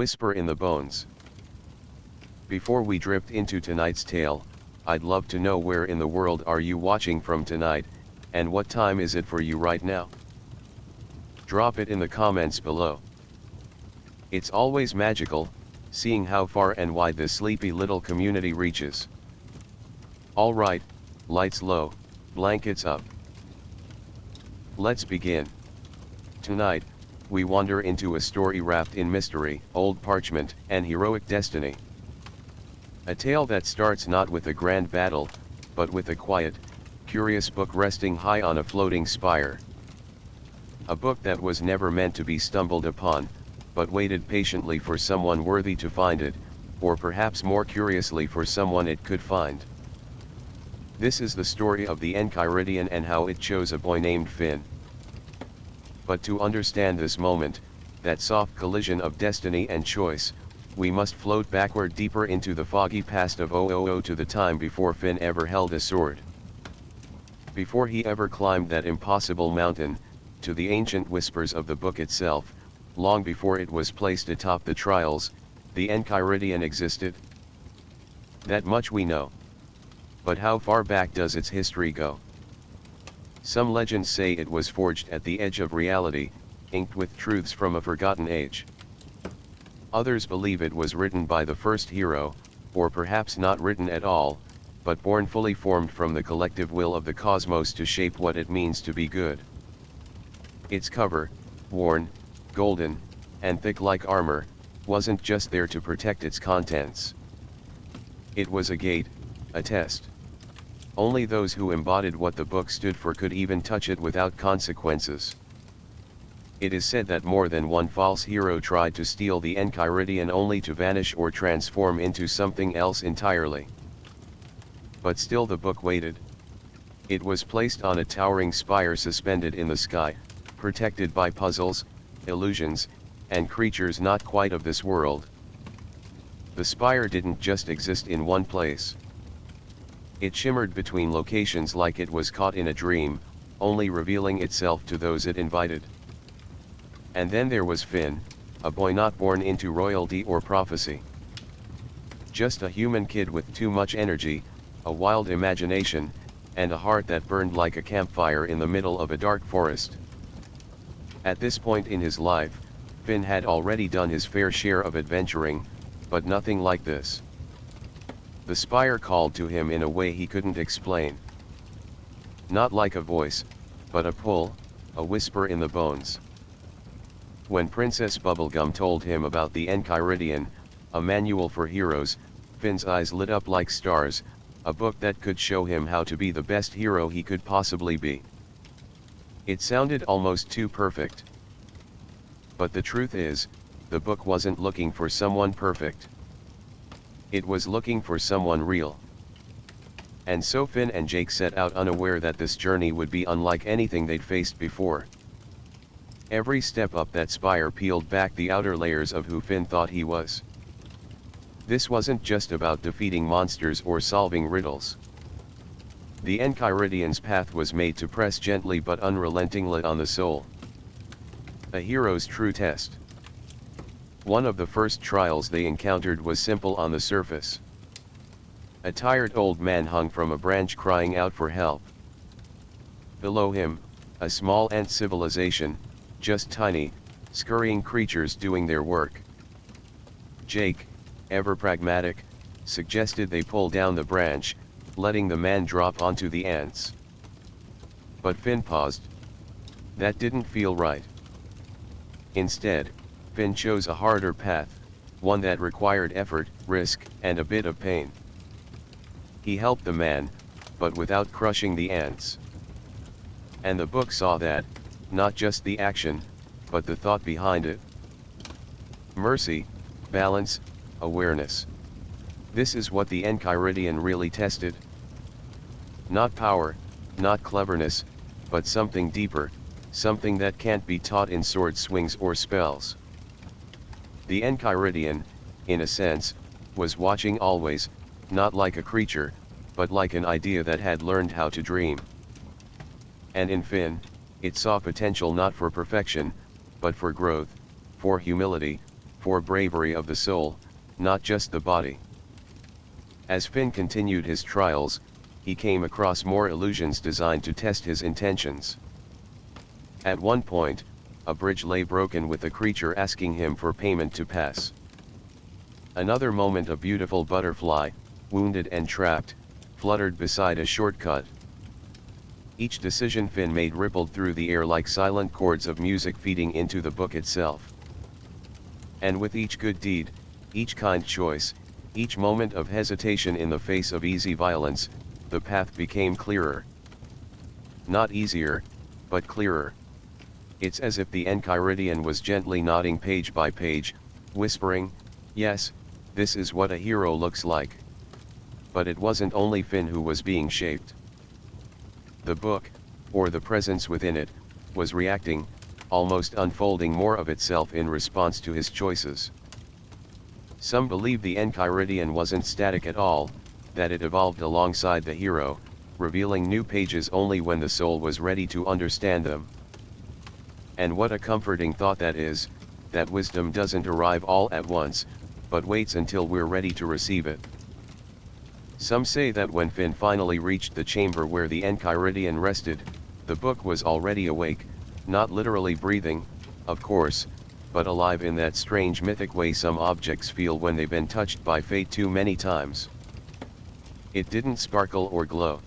Whisper in the bones. Before we drift into tonight's tale, I'd love to know where in the world are you watching from tonight, and what time is it for you right now? Drop it in the comments below. It's always magical, seeing how far and wide this sleepy little community reaches. Alright, lights low, blankets up. Let's begin. Tonight, we wander into a story wrapped in mystery, old parchment, and heroic destiny. A tale that starts not with a grand battle, but with a quiet, curious book resting high on a floating spire. A book that was never meant to be stumbled upon, but waited patiently for someone worthy to find it, or perhaps more curiously for someone it could find. This is the story of the Enchiridion and how it chose a boy named Finn. But to understand this moment, that soft collision of destiny and choice, we must float backward deeper into the foggy past of Ooo to the time before Finn ever held a sword. Before he ever climbed that impossible mountain, to the ancient whispers of the book itself, long before it was placed atop the trials, the Enchiridion existed. That much we know. But how far back does its history go? Some legends say it was forged at the edge of reality, inked with truths from a forgotten age. Others believe it was written by the first hero, or perhaps not written at all, but born fully formed from the collective will of the cosmos to shape what it means to be good. Its cover, worn, golden, and thick like armor, wasn't just there to protect its contents. It was a gate, a test. Only those who embodied what the book stood for could even touch it without consequences. It is said that more than one false hero tried to steal the Enchiridion only to vanish or transform into something else entirely. But still the book waited. It was placed on a towering spire suspended in the sky, protected by puzzles, illusions, and creatures not quite of this world. The spire didn't just exist in one place. It shimmered between locations like it was caught in a dream, only revealing itself to those it invited. And then there was Finn, a boy not born into royalty or prophecy. Just a human kid with too much energy, a wild imagination, and a heart that burned like a campfire in the middle of a dark forest. At this point in his life, Finn had already done his fair share of adventuring, but nothing like this. The spire called to him in a way he couldn't explain. Not like a voice, but a pull, a whisper in the bones. When Princess Bubblegum told him about the Enchiridion, a manual for heroes, Finn's eyes lit up like stars, a book that could show him how to be the best hero he could possibly be. It sounded almost too perfect. But the truth is, the book wasn't looking for someone perfect. It was looking for someone real. And so Finn and Jake set out unaware that this journey would be unlike anything they'd faced before. Every step up that spire peeled back the outer layers of who Finn thought he was. This wasn't just about defeating monsters or solving riddles. The Enchiridion's path was made to press gently but unrelentingly on the soul. A hero's true test. One of the first trials they encountered was simple on the surface. A tired old man hung from a branch crying out for help. Below him, a small ant civilization, just tiny, scurrying creatures doing their work. Jake, ever pragmatic, suggested they pull down the branch, letting the man drop onto the ants. But Finn paused. That didn't feel right. Instead, Finn chose a harder path, one that required effort, risk, and a bit of pain. He helped the man, but without crushing the ants. And the book saw that, not just the action, but the thought behind it. Mercy, balance, awareness. This is what the Enchiridion really tested. Not power, not cleverness, but something deeper, something that can't be taught in sword swings or spells. The Enchiridion, in a sense, was watching always, not like a creature, but like an idea that had learned how to dream. And in Finn, it saw potential not for perfection, but for growth, for humility, for bravery of the soul, not just the body. As Finn continued his trials, he came across more illusions designed to test his intentions. At one point, a bridge lay broken with a creature asking him for payment to pass. Another moment a beautiful butterfly, wounded and trapped, fluttered beside a shortcut. Each decision Finn made rippled through the air like silent chords of music feeding into the book itself. And with each good deed, each kind choice, each moment of hesitation in the face of easy violence, the path became clearer. Not easier, but clearer. It's as if the Enchiridion was gently nodding page by page, whispering, "Yes, this is what a hero looks like." But it wasn't only Finn who was being shaped. The book, or the presence within it, was reacting, almost unfolding more of itself in response to his choices. Some believe the Enchiridion wasn't static at all, that it evolved alongside the hero, revealing new pages only when the soul was ready to understand them. And what a comforting thought that is, that wisdom doesn't arrive all at once, but waits until we're ready to receive it. Some say that when Finn finally reached the chamber where the Enchiridion rested, the book was already awake, not literally breathing, of course, but alive in that strange mythic way some objects feel when they've been touched by fate too many times. It didn't sparkle or glow.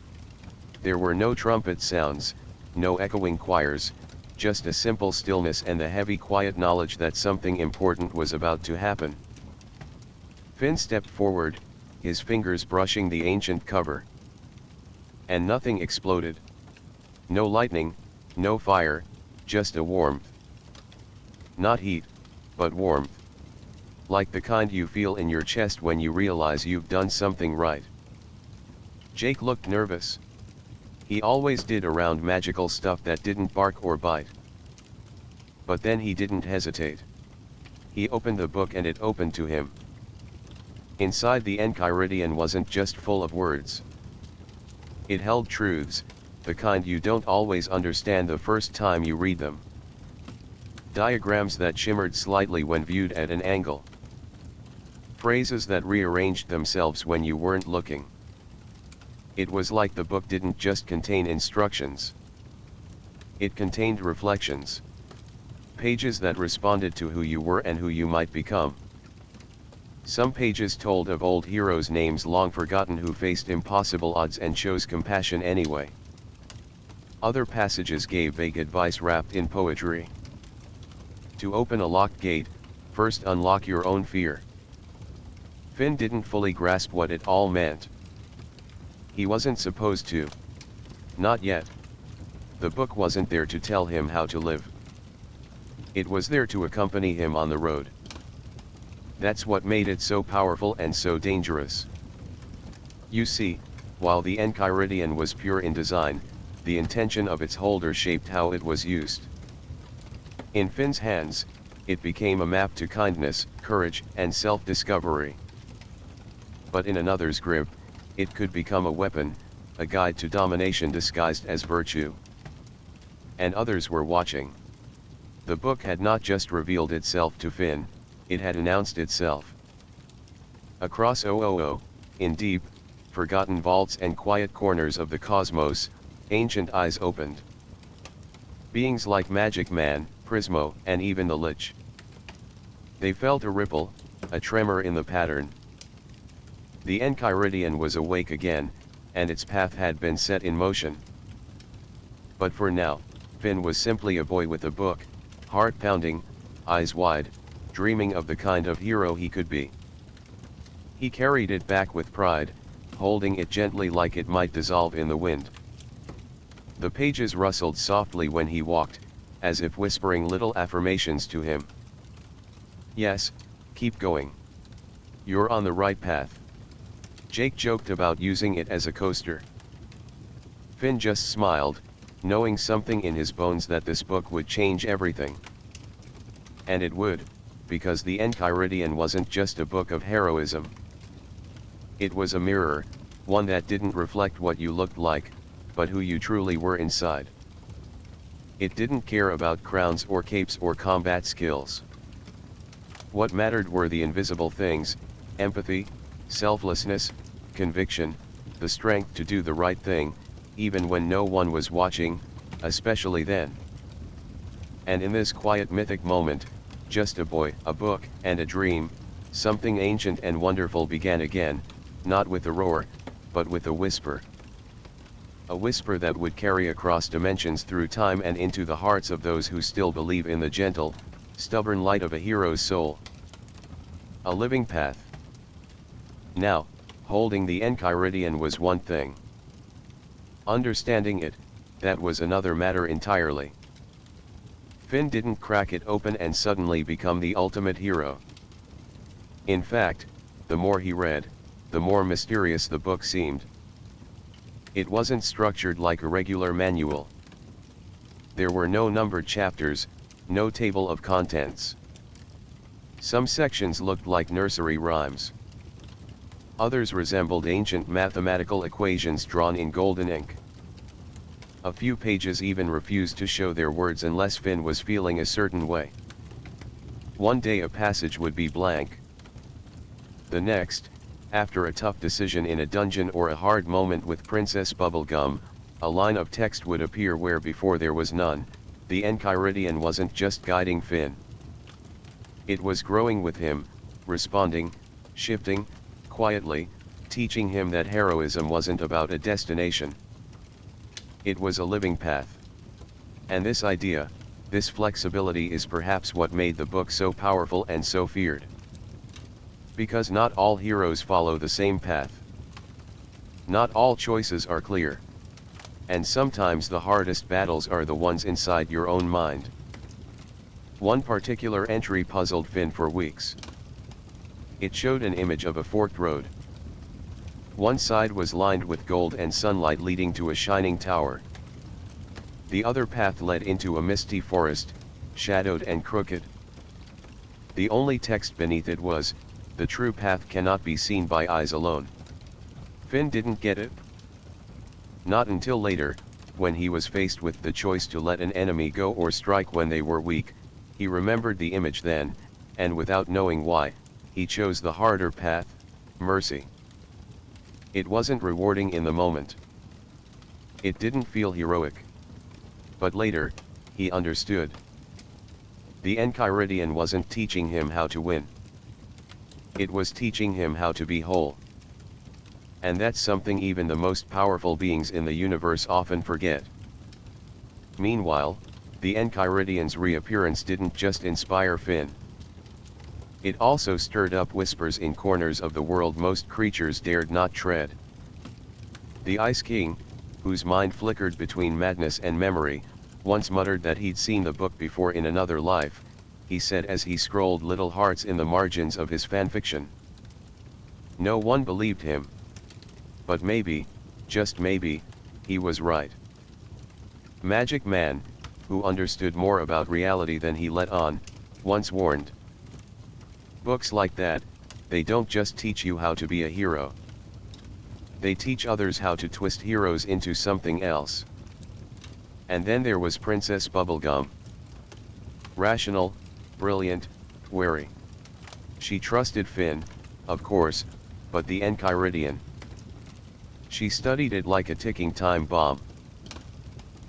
There were no trumpet sounds, no echoing choirs, just a simple stillness and the heavy quiet knowledge that something important was about to happen. Finn stepped forward, his fingers brushing the ancient cover. And nothing exploded. No lightning, no fire, just a warmth. Not heat, but warmth. Like the kind you feel in your chest when you realize you've done something right. Jake looked nervous. He always did around magical stuff that didn't bark or bite. But then he didn't hesitate. He opened the book and it opened to him. Inside the Enchiridion wasn't just full of words. It held truths, the kind you don't always understand the first time you read them. Diagrams that shimmered slightly when viewed at an angle. Phrases that rearranged themselves when you weren't looking. It was like the book didn't just contain instructions. It contained reflections. Pages that responded to who you were and who you might become. Some pages told of old heroes' names long forgotten who faced impossible odds and chose compassion anyway. Other passages gave vague advice wrapped in poetry. To open a locked gate, first unlock your own fear. Finn didn't fully grasp what it all meant. He wasn't supposed to. Not yet. The book wasn't there to tell him how to live. It was there to accompany him on the road. That's what made it so powerful and so dangerous. You see, while the Enchiridion was pure in design, the intention of its holder shaped how it was used. In Finn's hands, it became a map to kindness, courage, and self-discovery. But in another's grip, it could become a weapon, a guide to domination disguised as virtue. And others were watching. The book had not just revealed itself to Finn, it had announced itself. Across Ooo, in deep, forgotten vaults and quiet corners of the cosmos, ancient eyes opened. Beings like Magic Man, Prismo, and even the Lich. They felt a ripple, a tremor in the pattern. The Enchiridion was awake again, and its path had been set in motion. But for now, Finn was simply a boy with a book, heart pounding, eyes wide, dreaming of the kind of hero he could be. He carried it back with pride, holding it gently like it might dissolve in the wind. The pages rustled softly when he walked, as if whispering little affirmations to him. Yes, keep going. You're on the right path. Jake joked about using it as a coaster. Finn just smiled, knowing something in his bones that this book would change everything. And it would, because the Enchiridion wasn't just a book of heroism. It was a mirror, one that didn't reflect what you looked like, but who you truly were inside. It didn't care about crowns or capes or combat skills. What mattered were the invisible things: empathy, selflessness, conviction, the strength to do the right thing, even when no one was watching, especially then. And in this quiet mythic moment, just a boy, a book, and a dream, something ancient and wonderful began again, not with a roar, but with a whisper. A whisper that would carry across dimensions through time and into the hearts of those who still believe in the gentle, stubborn light of a hero's soul. A living path. Now, holding the Enchiridion was one thing. Understanding it, that was another matter entirely. Finn didn't crack it open and suddenly become the ultimate hero. In fact, the more he read, the more mysterious the book seemed. It wasn't structured like a regular manual. There were no numbered chapters, no table of contents. Some sections looked like nursery rhymes. Others resembled ancient mathematical equations drawn in golden ink. A few pages even refused to show their words unless Finn was feeling a certain way. One day a passage would be blank. The next, after a tough decision in a dungeon or a hard moment with Princess Bubblegum, a line of text would appear where before there was none. The Enchiridion wasn't just guiding Finn. It was growing with him, responding, shifting, quietly, teaching him that heroism wasn't about a destination. It was a living path. And this idea, this flexibility is perhaps what made the book so powerful and so feared. Because not all heroes follow the same path. Not all choices are clear. And sometimes the hardest battles are the ones inside your own mind. One particular entry puzzled Finn for weeks. It showed an image of a forked road. One side was lined with gold and sunlight leading to a shining tower. The other path led into a misty forest, shadowed and crooked. The only text beneath it was, "The true path cannot be seen by eyes alone." Finn didn't get it. Not until later, when he was faced with the choice to let an enemy go or strike when they were weak, he remembered the image then, and without knowing why, he chose the harder path, mercy. It wasn't rewarding in the moment. It didn't feel heroic. But later, he understood. The Enchiridion wasn't teaching him how to win. It was teaching him how to be whole. And that's something even the most powerful beings in the universe often forget. Meanwhile, the Enchiridion's reappearance didn't just inspire Finn. It also stirred up whispers in corners of the world most creatures dared not tread. The Ice King, whose mind flickered between madness and memory, once muttered that he'd seen the book before in another life, he said as he scrolled little hearts in the margins of his fanfiction. No one believed him. But maybe, just maybe, he was right. Magic Man, who understood more about reality than he let on, once warned. Books like that, they don't just teach you how to be a hero. They teach others how to twist heroes into something else. And then there was Princess Bubblegum. Rational, brilliant, wary. She trusted Finn, of course, but the Enchiridion. She studied it like a ticking time bomb.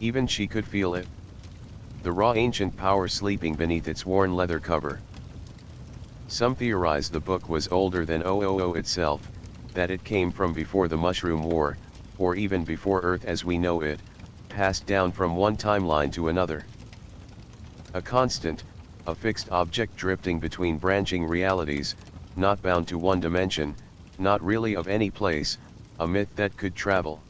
Even she could feel it. The raw ancient power sleeping beneath its worn leather cover. Some theorize the book was older than Ooo itself, that it came from before the Mushroom War, or even before Earth as we know it, passed down from one timeline to another. A constant, a fixed object drifting between branching realities, not bound to one dimension, not really of any place, a myth that could travel.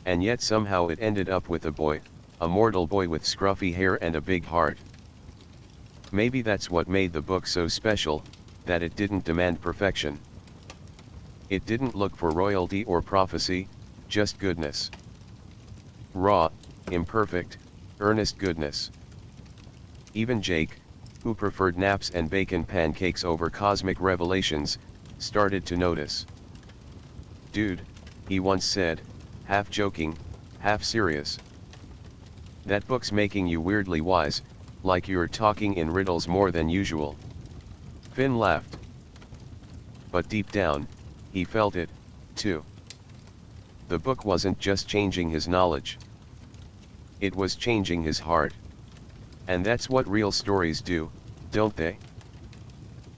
And yet somehow it ended up with a boy, a mortal boy with scruffy hair and a big heart. Maybe that's what made the book so special, that it didn't demand perfection. It didn't look for royalty or prophecy, just goodness. Raw, imperfect, earnest goodness. Even Jake, who preferred naps and bacon pancakes over cosmic revelations, started to notice. "Dude," he once said, half joking, half serious. "That book's making you weirdly wise, like you're talking in riddles more than usual." Finn laughed. But deep down, he felt it, too. The book wasn't just changing his knowledge. It was changing his heart. And that's what real stories do, don't they?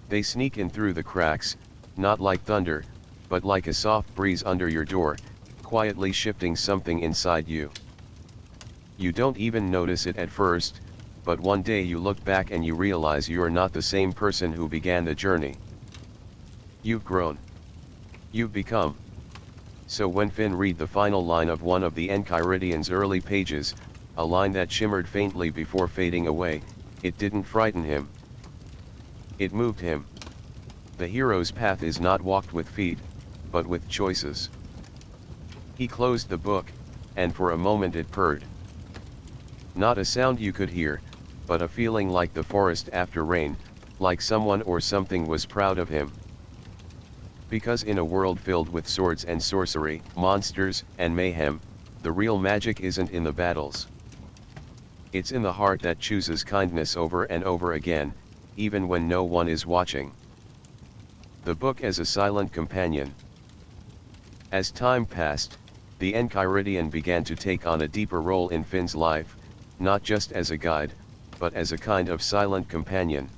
They sneak in through the cracks, not like thunder, but like a soft breeze under your door, quietly shifting something inside you. You don't even notice it at first, but one day you look back and you realize you're not the same person who began the journey. You've grown. You've become. So when Finn read the final line of one of the Enchiridion's early pages, a line that shimmered faintly before fading away, it didn't frighten him. It moved him. The hero's path is not walked with feet, but with choices. He closed the book, and for a moment it purred. Not a sound you could hear, but a feeling like the forest after rain, like someone or something was proud of him. Because in a world filled with swords and sorcery, monsters, and mayhem, the real magic isn't in the battles. It's in the heart that chooses kindness over and over again, even when no one is watching. The book as a silent companion. As time passed, the Enchiridion began to take on a deeper role in Finn's life, not just as a guide, but as a kind of silent companion.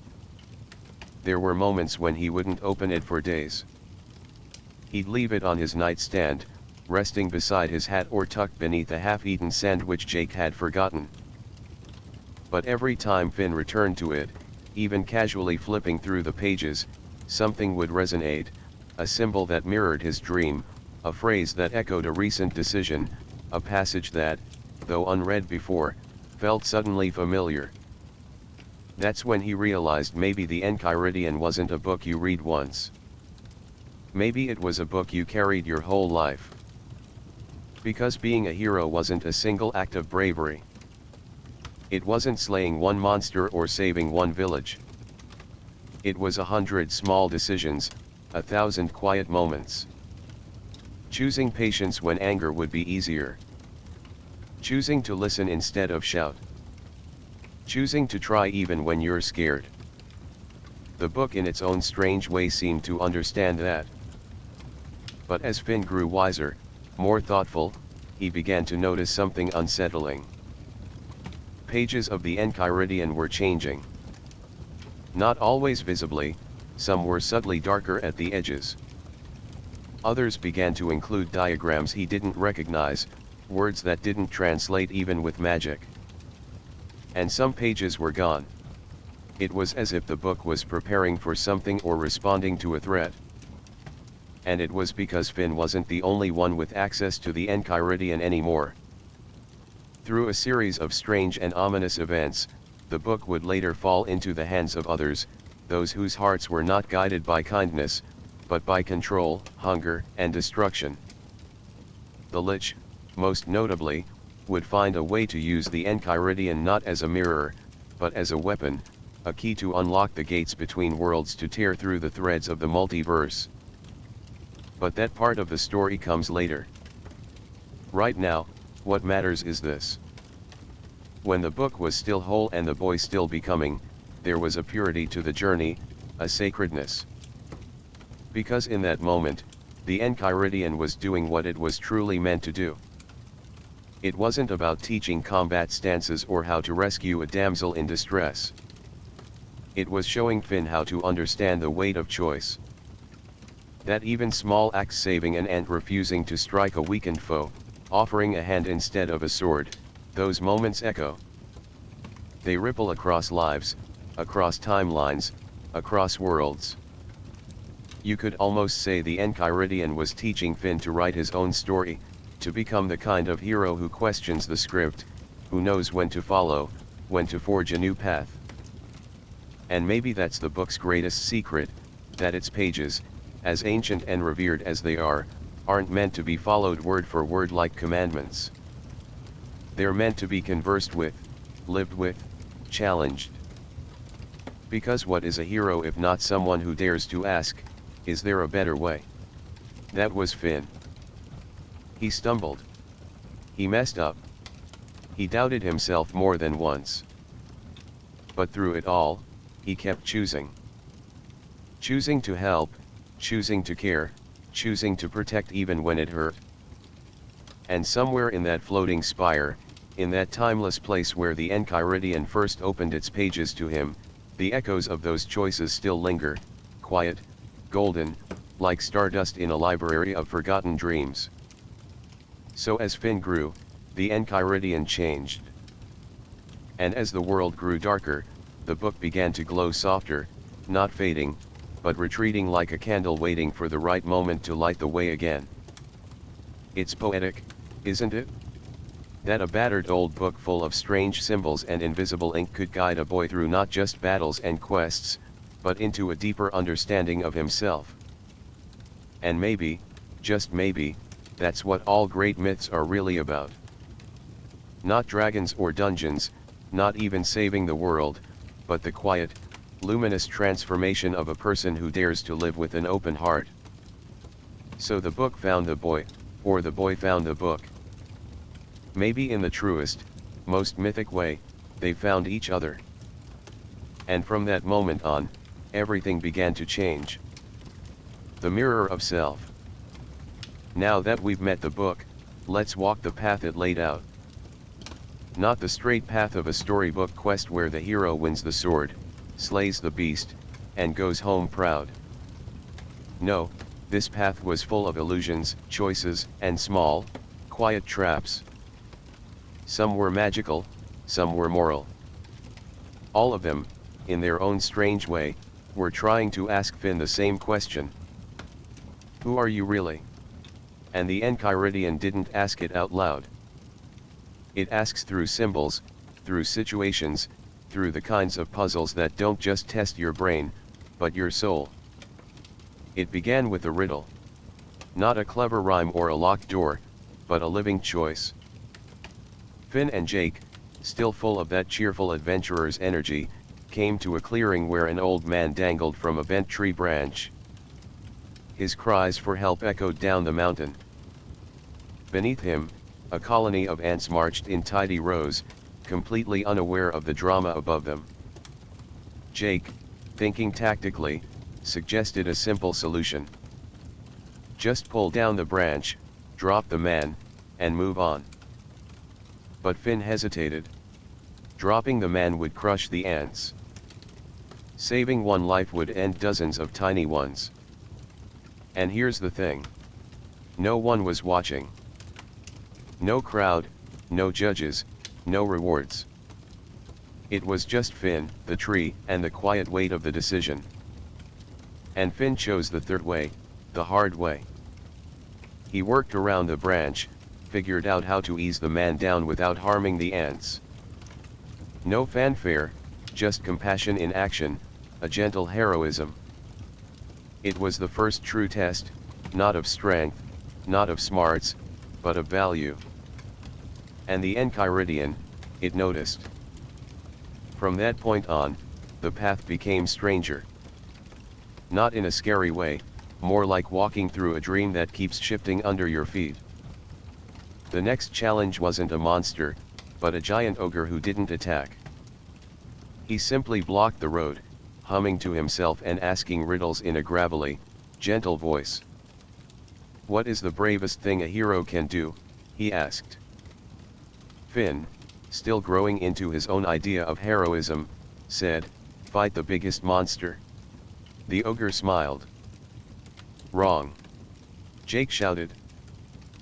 There were moments when he wouldn't open it for days. He'd leave it on his nightstand, resting beside his hat or tucked beneath a half-eaten sandwich Jake had forgotten. But every time Finn returned to it, even casually flipping through the pages, something would resonate, a symbol that mirrored his dream, a phrase that echoed a recent decision, a passage that, though unread before, felt suddenly familiar. That's when he realized maybe the Enchiridion wasn't a book you read once. Maybe it was a book you carried your whole life. Because being a hero wasn't a single act of bravery. It wasn't slaying one monster or saving one village. It was 100 small decisions, 1,000 quiet moments. Choosing patience when anger would be easier. Choosing to listen instead of shout. Choosing to try even when you're scared. The book in its own strange way seemed to understand that. But as Finn grew wiser, more thoughtful, he began to notice something unsettling. Pages of the Enchiridion were changing. Not always visibly, some were subtly darker at the edges. Others began to include diagrams he didn't recognize, words that didn't translate even with magic. And some pages were gone. It was as if the book was preparing for something or responding to a threat. And it was because Finn wasn't the only one with access to the Enchiridion anymore. Through a series of strange and ominous events, the book would later fall into the hands of others, those whose hearts were not guided by kindness, but by control, hunger, and destruction. The Lich, most notably, would find a way to use the Enchiridion not as a mirror, but as a weapon, a key to unlock the gates between worlds to tear through the threads of the multiverse. But that part of the story comes later. Right now, what matters is this. When the book was still whole and the boy still becoming, there was a purity to the journey, a sacredness. Because in that moment, the Enchiridion was doing what it was truly meant to do. It wasn't about teaching combat stances or how to rescue a damsel in distress. It was showing Finn how to understand the weight of choice. That even small acts, saving an ant, refusing to strike a weakened foe, offering a hand instead of a sword, those moments echo. They ripple across lives, across timelines, across worlds. You could almost say the Enchiridion was teaching Finn to write his own story, to become the kind of hero who questions the script, who knows when to follow, when to forge a new path. And maybe that's the book's greatest secret, that its pages, as ancient and revered as they are, aren't meant to be followed word for word like commandments. They're meant to be conversed with, lived with, challenged. Because what is a hero if not someone who dares to ask, is there a better way? That was Finn. He stumbled. He messed up. He doubted himself more than once. But through it all, he kept choosing. Choosing to help, choosing to care, choosing to protect even when it hurt. And somewhere in that floating spire, in that timeless place where the Enchiridion first opened its pages to him, the echoes of those choices still linger, quiet, golden, like stardust in a library of forgotten dreams. So as Finn grew, the Enchiridion changed. And as the world grew darker, the book began to glow softer, not fading, but retreating like a candle waiting for the right moment to light the way again. It's poetic, isn't it? That a battered old book full of strange symbols and invisible ink could guide a boy through not just battles and quests, but into a deeper understanding of himself. And maybe, just maybe, that's what all great myths are really about. Not dragons or dungeons, not even saving the world, but the quiet, luminous transformation of a person who dares to live with an open heart. So the book found the boy, or the boy found the book. Maybe in the truest, most mythic way, they found each other. And from that moment on, everything began to change. The mirror of self. Now that we've met the book, let's walk the path it laid out. Not the straight path of a storybook quest where the hero wins the sword, slays the beast, and goes home proud. No, this path was full of illusions, choices, and small, quiet traps. Some were magical, some were moral. All of them, in their own strange way, were trying to ask Finn the same question. Who are you really? And the Enchiridion didn't ask it out loud. It asks through symbols, through situations, through the kinds of puzzles that don't just test your brain, but your soul. It began with a riddle. Not a clever rhyme or a locked door, but a living choice. Finn and Jake, still full of that cheerful adventurer's energy, came to a clearing where an old man dangled from a bent tree branch. His cries for help echoed down the mountain. Beneath him, a colony of ants marched in tidy rows, completely unaware of the drama above them. Jake, thinking tactically, suggested a simple solution. Just pull down the branch, drop the man, and move on. But Finn hesitated. Dropping the man would crush the ants. Saving one life would end dozens of tiny ones. And here's the thing. No one was watching. No crowd, no judges, no rewards. It was just Finn, the tree, and the quiet weight of the decision. And Finn chose the third way, the hard way. He worked around the branch, figured out how to ease the man down without harming the ants. No fanfare, just compassion in action, a gentle heroism. It was the first true test, not of strength, not of smarts, but of value. And the Enchiridion, it noticed. From that point on, the path became stranger. Not in a scary way, more like walking through a dream that keeps shifting under your feet. The next challenge wasn't a monster, but a giant ogre who didn't attack. He simply blocked the road, humming to himself and asking riddles in a gravelly, gentle voice. "What is the bravest thing a hero can do?" he asked. Finn, still growing into his own idea of heroism, said, "Fight the biggest monster." The ogre smiled. "Wrong." Jake shouted.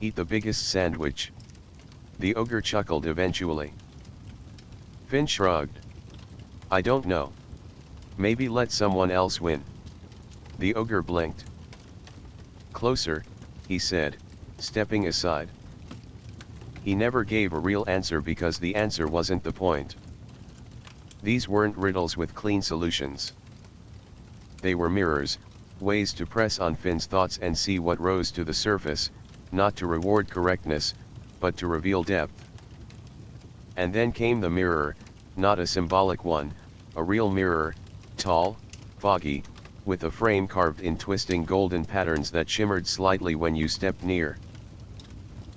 "Eat the biggest sandwich." The ogre chuckled eventually. Finn shrugged. "I don't know. Maybe let someone else win." The ogre blinked. "Closer," he said, stepping aside. He never gave a real answer because the answer wasn't the point. These weren't riddles with clean solutions. They were mirrors, ways to press on Finn's thoughts and see what rose to the surface, not to reward correctness, but to reveal depth. And then came the mirror, not a symbolic one, a real mirror, tall, foggy, with a frame carved in twisting golden patterns that shimmered slightly when you stepped near.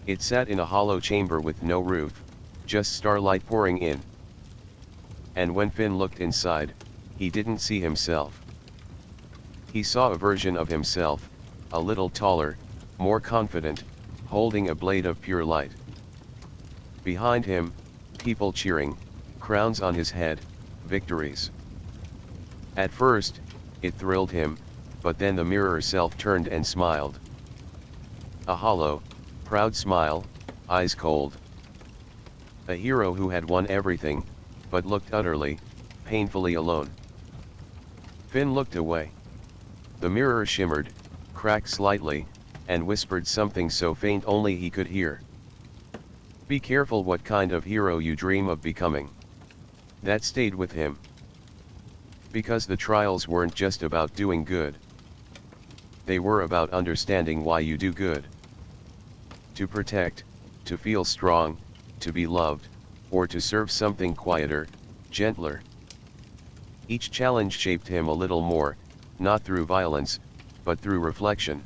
It sat in a hollow chamber with no roof, just starlight pouring in. And when Finn looked inside, he didn't see himself. He saw a version of himself, a little taller, more confident, holding a blade of pure light. Behind him, people cheering, crowns on his head, victories. At first, it thrilled him, but then the mirror self turned and smiled. A hollow, proud smile, eyes cold. A hero who had won everything, but looked utterly, painfully alone. Finn looked away. The mirror shimmered, cracked slightly, and whispered something so faint only he could hear. Be careful what kind of hero you dream of becoming. That stayed with him. Because the trials weren't just about doing good. They were about understanding why you do good. To protect, to feel strong, to be loved, or to serve something quieter, gentler. Each challenge shaped him a little more, not through violence, but through reflection.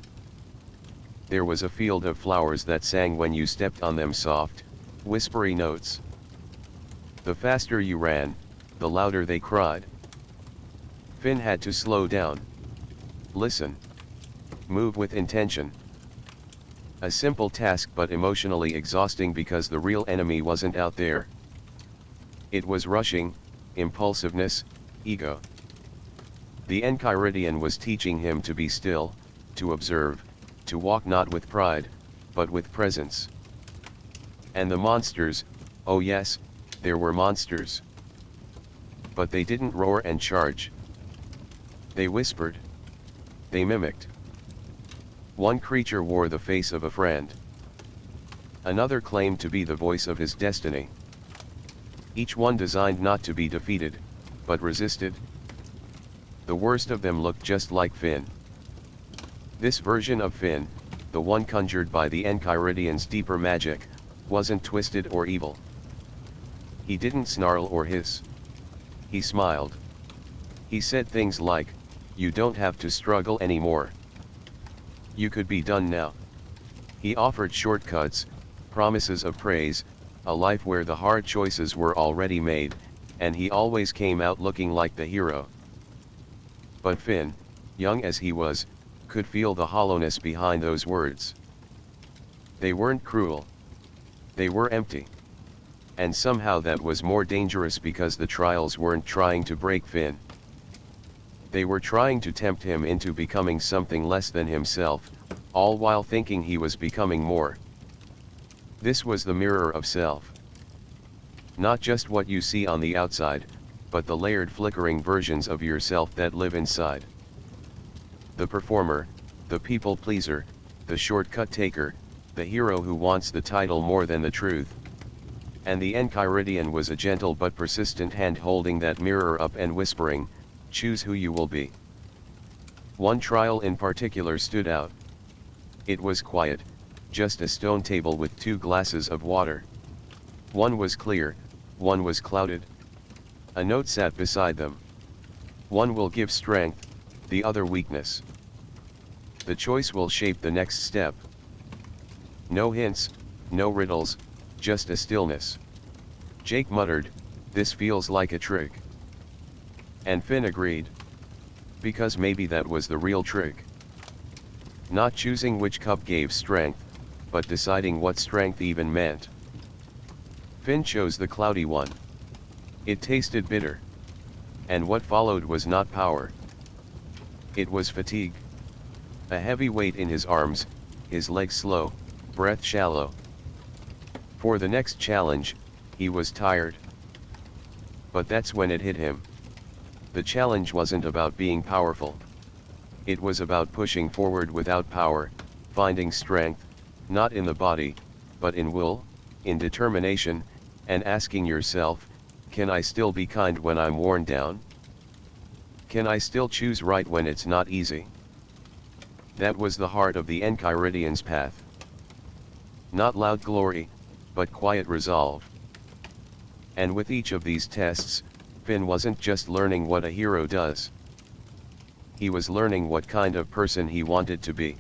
There was a field of flowers that sang when you stepped on them, soft, whispery notes. The faster you ran, the louder they cried. Finn had to slow down. Listen. Move with intention. A simple task but emotionally exhausting because the real enemy wasn't out there. It was rushing, impulsiveness, ego. The Enchiridion was teaching him to be still, to observe, to walk not with pride, but with presence. And the monsters, oh yes, there were monsters. But they didn't roar and charge. They whispered. They mimicked. One creature wore the face of a friend. Another claimed to be the voice of his destiny. Each one designed not to be defeated, but resisted. The worst of them looked just like Finn. This version of Finn, the one conjured by the Enchiridion's deeper magic, wasn't twisted or evil. He didn't snarl or hiss. He smiled. He said things like, "You don't have to struggle anymore. You could be done now." He offered shortcuts, promises of praise, a life where the hard choices were already made, and he always came out looking like the hero. But Finn, young as he was, could feel the hollowness behind those words. They weren't cruel. They were empty. And somehow that was more dangerous because the trials weren't trying to break Finn. They were trying to tempt him into becoming something less than himself, all while thinking he was becoming more. This was the mirror of self. Not just what you see on the outside, but the layered flickering versions of yourself that live inside. The performer, the people pleaser, the shortcut taker, the hero who wants the title more than the truth. And the Enchiridion was a gentle but persistent hand holding that mirror up and whispering, "Choose who you will be." One trial in particular stood out. It was quiet, just a stone table with 2 glasses of water. One was clear, one was clouded. A note sat beside them. One will give strength, the other weakness. The choice will shape the next step. No hints, no riddles, just a stillness. Jake muttered, "This feels like a trick." And Finn agreed. Because maybe that was the real trick. Not choosing which cup gave strength, but deciding what strength even meant. Finn chose the cloudy one. It tasted bitter. And what followed was not power. It was fatigue. A heavy weight in his arms, his legs slow, breath shallow. For the next challenge, he was tired. But that's when it hit him. The challenge wasn't about being powerful. It was about pushing forward without power, finding strength, not in the body, but in will, in determination, and asking yourself, can I still be kind when I'm worn down? Can I still choose right when it's not easy? That was the heart of the Enchiridion's path. Not loud glory, but quiet resolve. And with each of these tests, Finn wasn't just learning what a hero does. He was learning what kind of person he wanted to be.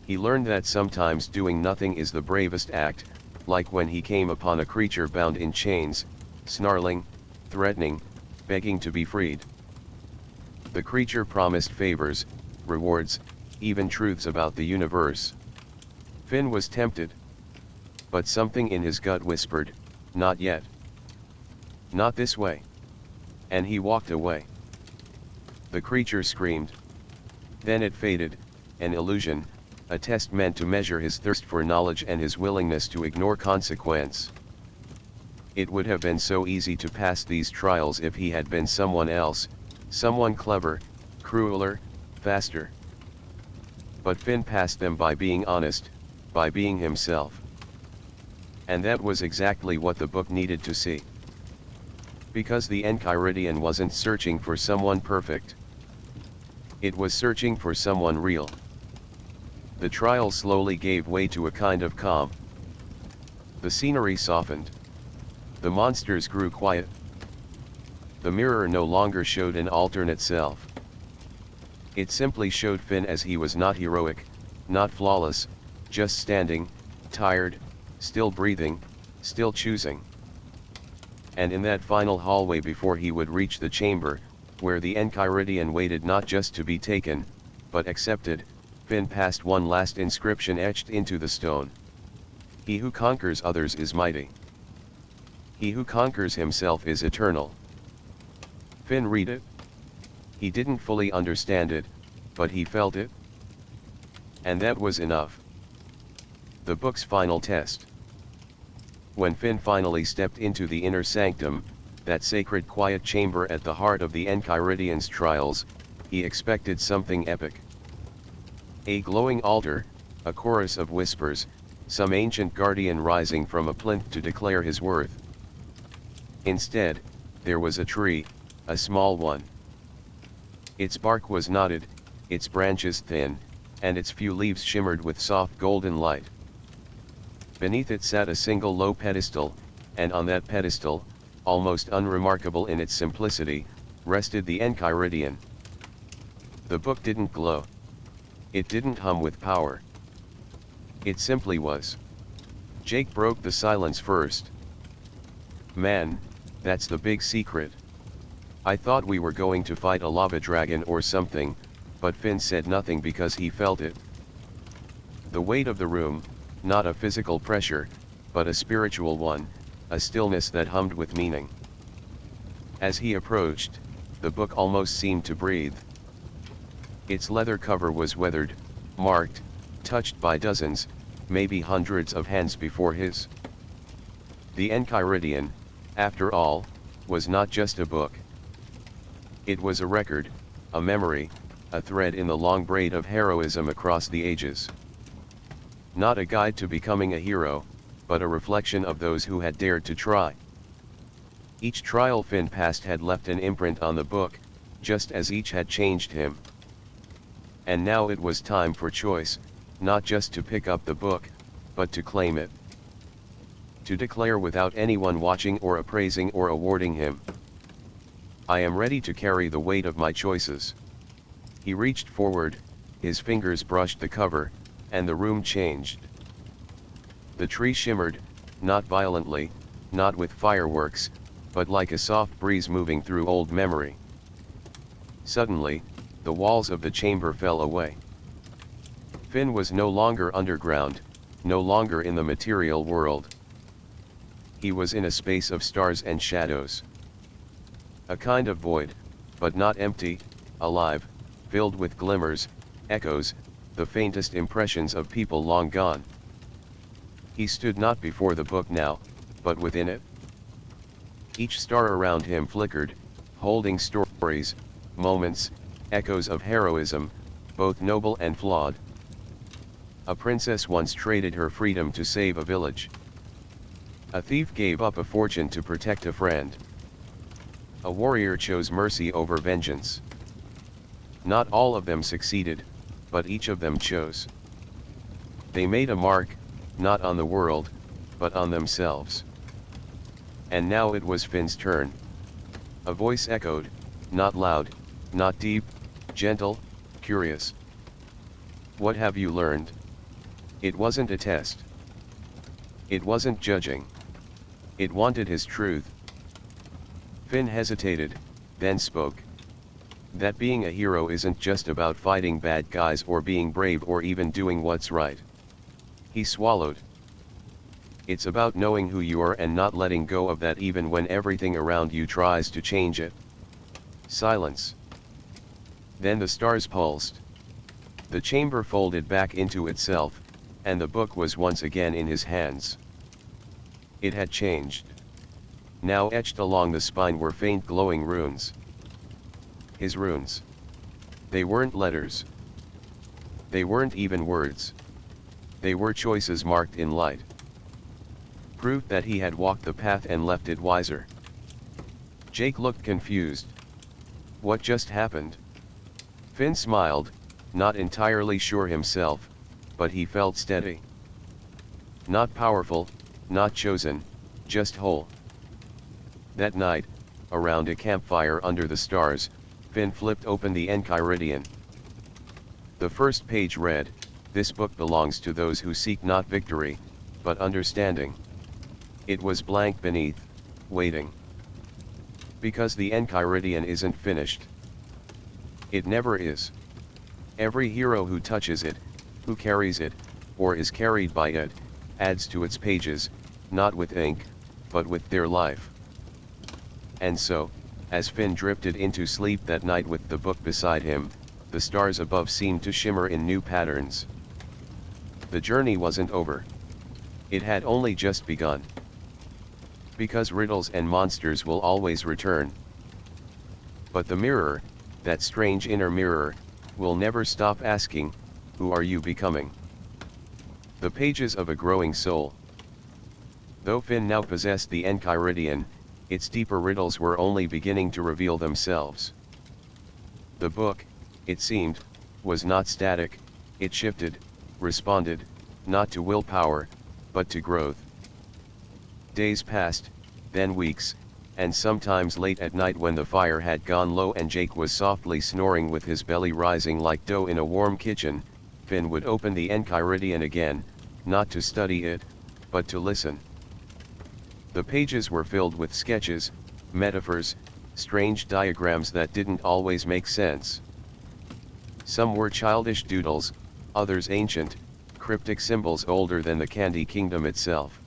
He learned that sometimes doing nothing is the bravest act, like when he came upon a creature bound in chains, snarling, threatening, begging to be freed. The creature promised favors, rewards, even truths about the universe. Finn was tempted. But something in his gut whispered, not yet. Not this way. And he walked away. The creature screamed. Then it faded, an illusion, a test meant to measure his thirst for knowledge and his willingness to ignore consequence. It would have been so easy to pass these trials if he had been someone else, someone clever, crueler, faster. But Finn passed them by being honest, by being himself. And that was exactly what the book needed to see. Because the Enchiridion wasn't searching for someone perfect. It was searching for someone real. The trial slowly gave way to a kind of calm. The scenery softened. The monsters grew quiet. The mirror no longer showed an alternate self. It simply showed Finn as he was, not heroic, not flawless, just standing, tired, still breathing, still choosing. And in that final hallway before he would reach the chamber, where the Enchiridion waited not just to be taken, but accepted, Finn passed one last inscription etched into the stone. He who conquers others is mighty. He who conquers himself is eternal. Finn read it. He didn't fully understand it, but he felt it. And that was enough. The book's final test. When Finn finally stepped into the inner sanctum, that sacred quiet chamber at the heart of the Enchiridion's trials, he expected something epic. A glowing altar, a chorus of whispers, some ancient guardian rising from a plinth to declare his worth. Instead, there was a tree, a small one. Its bark was knotted, its branches thin, and its few leaves shimmered with soft golden light. Beneath it sat a single low pedestal, and on that pedestal, almost unremarkable in its simplicity, rested the Enchiridion. The book didn't glow. It didn't hum with power. It simply was. Jake broke the silence first. Man, that's the big secret. I thought we were going to fight a lava dragon or something, but Finn said nothing because he felt it. The weight of the room, not a physical pressure, but a spiritual one, a stillness that hummed with meaning. As he approached, the book almost seemed to breathe. Its leather cover was weathered, marked, touched by dozens, maybe hundreds of hands before his. The Enchiridion, after all, was not just a book. It was a record, a memory, a thread in the long braid of heroism across the ages. Not a guide to becoming a hero, but a reflection of those who had dared to try. Each trial Finn passed had left an imprint on the book, just as each had changed him. And now it was time for choice, not just to pick up the book, but to claim it. To declare without anyone watching or appraising or awarding him. I am ready to carry the weight of my choices. He reached forward, his fingers brushed the cover, and the room changed. The tree shimmered, not violently, not with fireworks, but like a soft breeze moving through old memory. Suddenly, the walls of the chamber fell away. Finn was no longer underground, no longer in the material world. He was in a space of stars and shadows. A kind of void, but not empty, alive, filled with glimmers, echoes, the faintest impressions of people long gone. He stood not before the book now, but within it. Each star around him flickered, holding stories, moments, echoes of heroism, both noble and flawed. A princess once traded her freedom to save a village. A thief gave up a fortune to protect a friend. A warrior chose mercy over vengeance. Not all of them succeeded, but each of them chose. They made a mark, not on the world, but on themselves. And now it was Finn's turn. A voice echoed, not loud, not deep, gentle, curious. What have you learned? It wasn't a test. It wasn't judging. It wanted his truth. Finn hesitated, then spoke. That being a hero isn't just about fighting bad guys or being brave or even doing what's right. He swallowed. It's about knowing who you are and not letting go of that even when everything around you tries to change it. Silence. Then the stars pulsed. The chamber folded back into itself, and the book was once again in his hands. It had changed. Now etched along the spine were faint glowing runes. His runes. They weren't letters. They weren't even words. They were choices marked in light. Proof that he had walked the path and left it wiser. Jake looked confused. What just happened? Finn smiled, not entirely sure himself, but he felt steady. Not powerful, not chosen, just whole. That night, around a campfire under the stars, Finn flipped open the Enchiridion. The first page read, "This book belongs to those who seek not victory, but understanding." It was blank beneath, waiting. Because the Enchiridion isn't finished. It never is. Every hero who touches it, who carries it, or is carried by it, adds to its pages, not with ink, but with their life. And so, as Finn drifted into sleep that night with the book beside him, the stars above seemed to shimmer in new patterns. The journey wasn't over. It had only just begun. Because riddles and monsters will always return. But the mirror, that strange inner mirror, will never stop asking, who are you becoming? The pages of a growing soul. Though Finn now possessed the Enchiridion, its deeper riddles were only beginning to reveal themselves. The book, it seemed, was not static, it shifted, responded, not to willpower, but to growth. Days passed, then weeks, and sometimes late at night when the fire had gone low and Jake was softly snoring with his belly rising like dough in a warm kitchen, Finn would open the Enchiridion again, not to study it, but to listen. The pages were filled with sketches, metaphors, strange diagrams that didn't always make sense. Some were childish doodles, others ancient, cryptic symbols older than the Candy Kingdom itself.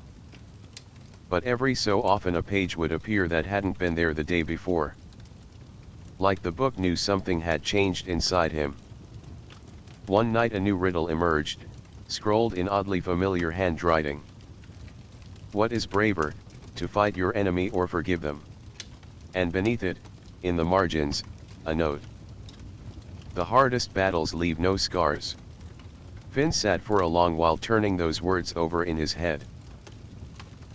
But every so often a page would appear that hadn't been there the day before. Like the book knew something had changed inside him. One night a new riddle emerged, scrolled in oddly familiar handwriting. What is braver, to fight your enemy or forgive them? And beneath it, in the margins, a note. The hardest battles leave no scars. Finn sat for a long while turning those words over in his head.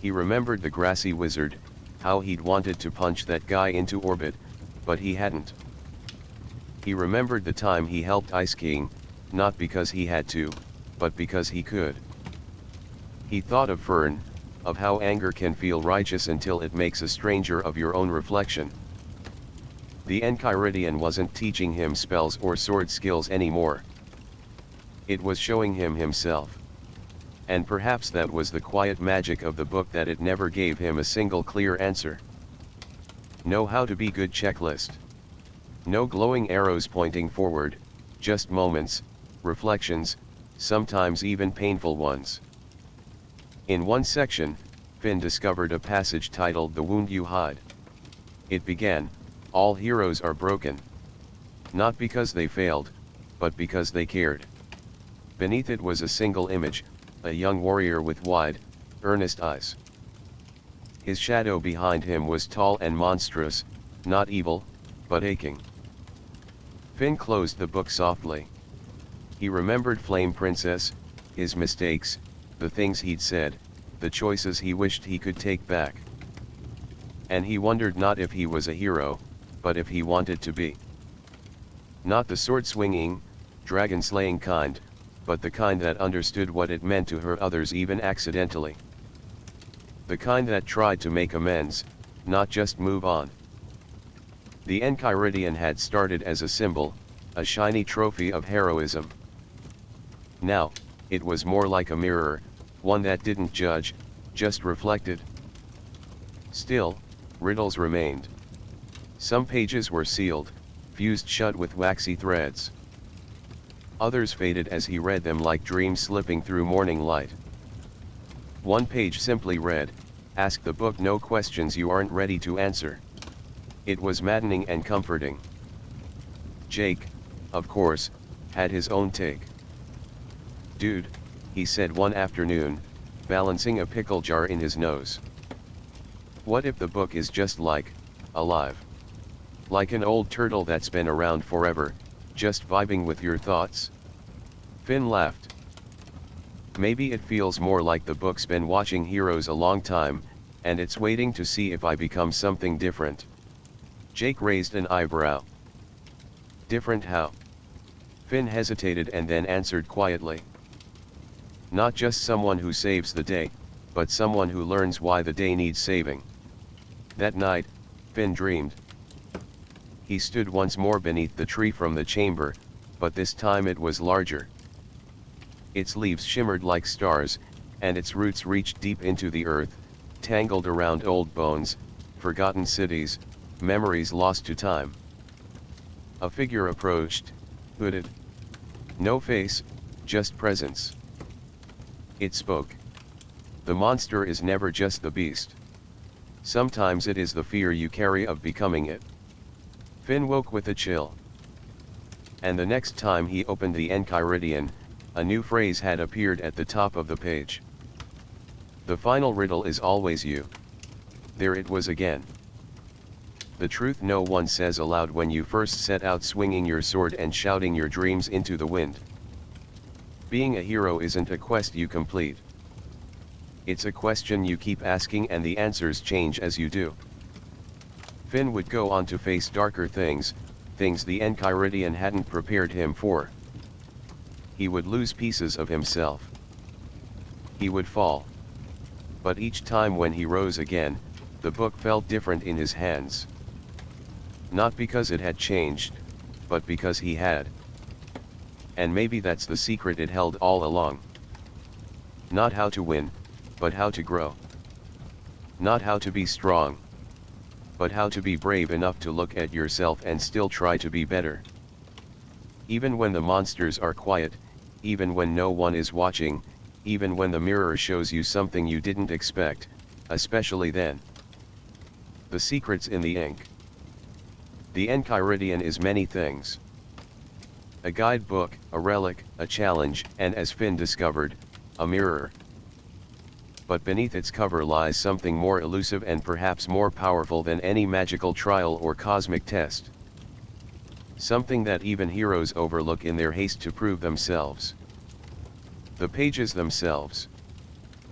He remembered the grassy wizard, how he'd wanted to punch that guy into orbit, but he hadn't. He remembered the time he helped Ice King, not because he had to, but because he could. He thought of Fern, of how anger can feel righteous until it makes a stranger of your own reflection. The Enchiridion wasn't teaching him spells or sword skills anymore. It was showing him himself. And perhaps that was the quiet magic of the book, that it never gave him a single clear answer. No how to be good checklist. No glowing arrows pointing forward, just moments, reflections, sometimes even painful ones. In one section, Finn discovered a passage titled "The Wound You Hide." It began, "All heroes are broken. Not because they failed, but because they cared." Beneath it was a single image, a young warrior with wide, earnest eyes. His shadow behind him was tall and monstrous, not evil, but aching. Finn closed the book softly. He remembered Flame Princess, his mistakes, the things he'd said, the choices he wished he could take back. And he wondered not if he was a hero, but if he wanted to be. Not the sword-swinging, dragon-slaying kind, but the kind that understood what it meant to hurt others even accidentally. The kind that tried to make amends, not just move on. The Enchiridion had started as a symbol, a shiny trophy of heroism. Now, it was more like a mirror, one that didn't judge, just reflected. Still, riddles remained. Some pages were sealed, fused shut with waxy threads. Others faded as he read them like dreams slipping through morning light. One page simply read, "Ask the book no questions you aren't ready to answer." It was maddening and comforting. Jake, of course, had his own take. "Dude," he said one afternoon, balancing a pickle jar in his nose. "What if the book is just like, alive? Like an old turtle that's been around forever, just vibing with your thoughts?" Finn laughed. "Maybe it feels more like the book's been watching heroes a long time, and it's waiting to see if I become something different." Jake raised an eyebrow. "Different how?" Finn hesitated and then answered quietly. "Not just someone who saves the day, but someone who learns why the day needs saving." That night, Finn dreamed. He stood once more beneath the tree from the chamber, but this time it was larger. Its leaves shimmered like stars, and its roots reached deep into the earth, tangled around old bones, forgotten cities, memories lost to time. A figure approached, hooded. No face, just presence. It spoke. "The monster is never just the beast. Sometimes it is the fear you carry of becoming it." Finn woke with a chill. And the next time he opened the Enchiridion, a new phrase had appeared at the top of the page. "The final riddle is always you." There it was again. The truth no one says aloud when you first set out swinging your sword and shouting your dreams into the wind. Being a hero isn't a quest you complete. It's a question you keep asking, and the answers change as you do. Finn would go on to face darker things, things the Enchiridion hadn't prepared him for. He would lose pieces of himself. He would fall. But each time when he rose again, the book felt different in his hands. Not because it had changed, but because he had. And maybe that's the secret it held all along. Not how to win, but how to grow. Not how to be strong, but how to be brave enough to look at yourself and still try to be better. Even when the monsters are quiet, even when no one is watching, even when the mirror shows you something you didn't expect, especially then. The secret's in the ink. The Enchiridion is many things. A guidebook, a relic, a challenge, and as Finn discovered, a mirror. But beneath its cover lies something more elusive and perhaps more powerful than any magical trial or cosmic test. Something that even heroes overlook in their haste to prove themselves. The pages themselves.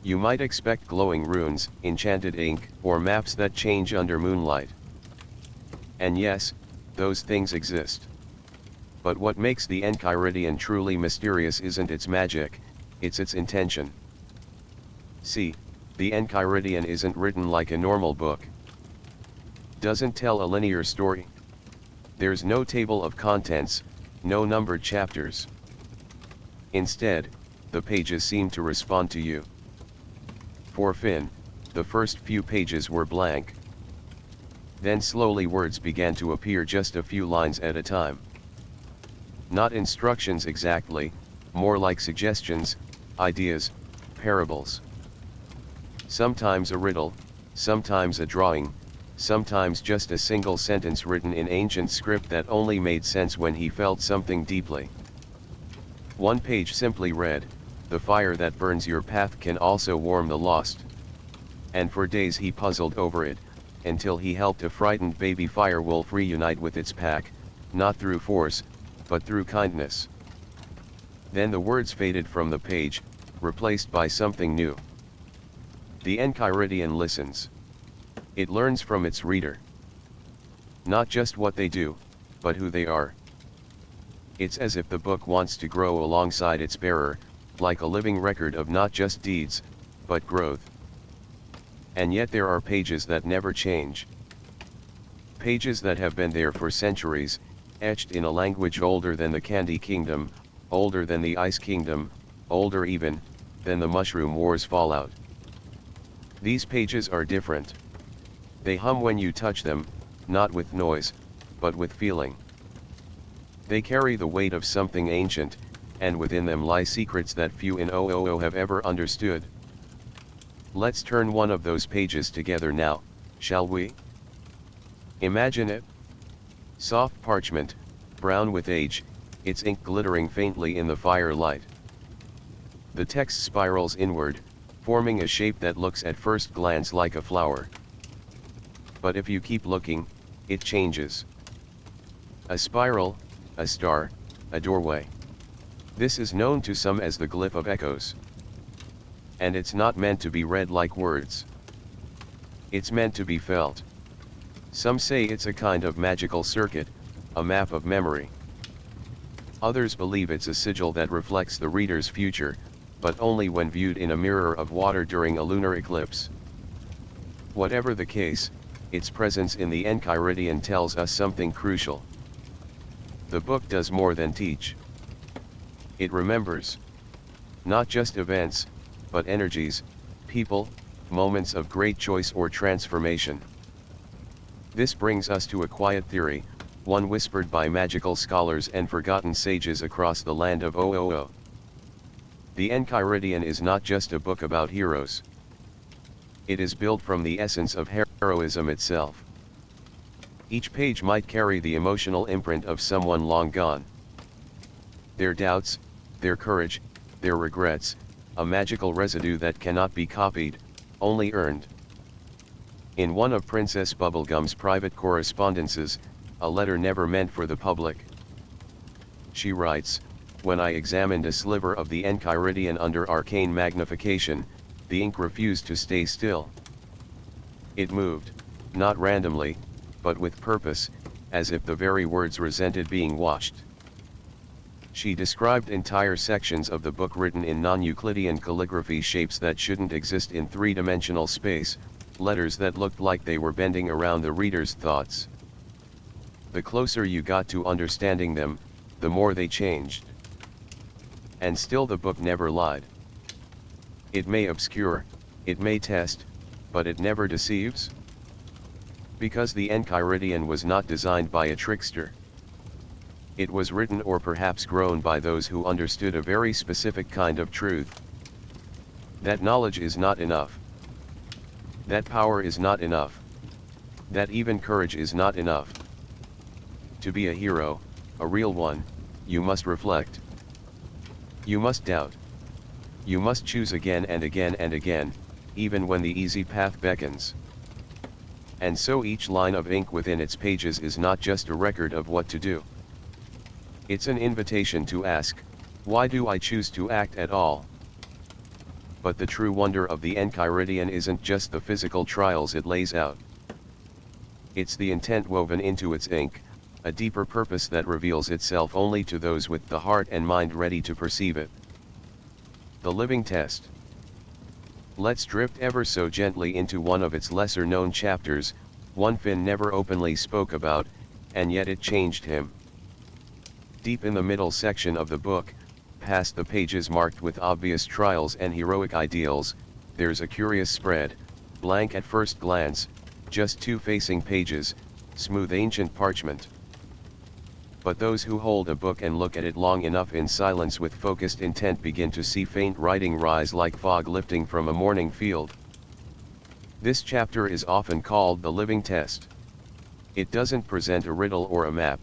You might expect glowing runes, enchanted ink, or maps that change under moonlight. And yes, those things exist. But what makes the Enchiridion truly mysterious isn't its magic, it's its intention. See, the Enchiridion isn't written like a normal book. Doesn't tell a linear story. There's no table of contents, no numbered chapters. Instead, the pages seem to respond to you. For Finn, the first few pages were blank. Then slowly words began to appear, just a few lines at a time. Not instructions exactly, more like suggestions, ideas, parables. Sometimes a riddle, sometimes a drawing, sometimes just a single sentence written in ancient script that only made sense when he felt something deeply. One page simply read, "The fire that burns your path can also warm the lost." And for days he puzzled over it, until he helped a frightened baby firewolf reunite with its pack, not through force, but through kindness. Then the words faded from the page, replaced by something new. The Enchiridion listens. It learns from its reader. Not just what they do, but who they are. It's as if the book wants to grow alongside its bearer, like a living record of not just deeds, but growth. And yet there are pages that never change. Pages that have been there for centuries, etched in a language older than the Candy Kingdom, older than the Ice Kingdom, older even than the Mushroom Wars fallout. These pages are different. They hum when you touch them, not with noise, but with feeling. They carry the weight of something ancient, and within them lie secrets that few in OOO have ever understood. Let's turn one of those pages together now, shall we? Imagine it. Soft parchment, brown with age, its ink glittering faintly in the firelight. The text spirals inward, forming a shape that looks at first glance like a flower. But if you keep looking, it changes. A spiral, a star, a doorway. This is known to some as the glyph of echoes. And it's not meant to be read like words. It's meant to be felt. Some say it's a kind of magical circuit, a map of memory. Others believe it's a sigil that reflects the reader's future, but only when viewed in a mirror of water during a lunar eclipse. Whatever the case, its presence in the Enchiridion tells us something crucial. The book does more than teach. It remembers. Not just events, but energies, people, moments of great choice or transformation. This brings us to a quiet theory, one whispered by magical scholars and forgotten sages across the land of OOO. The Enchiridion is not just a book about heroes. It is built from the essence of heroism itself. Each page might carry the emotional imprint of someone long gone. Their doubts, their courage, their regrets, a magical residue that cannot be copied, only earned. In one of Princess Bubblegum's private correspondences, a letter never meant for the public. She writes, "When I examined a sliver of the Enchiridion under arcane magnification, the ink refused to stay still. It moved, not randomly, but with purpose, as if the very words resented being watched." She described entire sections of the book written in non-Euclidean calligraphy shapes that shouldn't exist in three-dimensional space, letters that looked like they were bending around the reader's thoughts. The closer you got to understanding them, the more they changed. And still the book never lied. It may obscure, it may test, but it never deceives. Because the Enchiridion was not designed by a trickster. It was written or perhaps grown by those who understood a very specific kind of truth. That knowledge is not enough. That power is not enough. That even courage is not enough. To be a hero, a real one, you must reflect. You must doubt. You must choose again and again and again, even when the easy path beckons. And so each line of ink within its pages is not just a record of what to do. It's an invitation to ask, why do I choose to act at all? But the true wonder of the Enchiridion isn't just the physical trials it lays out. It's the intent woven into its ink, a deeper purpose that reveals itself only to those with the heart and mind ready to perceive it. The living test. Let's drift ever so gently into one of its lesser-known chapters, one Finn never openly spoke about, and yet it changed him. Deep in the middle section of the book, past the pages marked with obvious trials and heroic ideals, there's a curious spread, blank at first glance, just two facing pages, smooth ancient parchment. But those who hold a book and look at it long enough in silence with focused intent begin to see faint writing rise like fog lifting from a morning field. This chapter is often called the living test. It doesn't present a riddle or a map.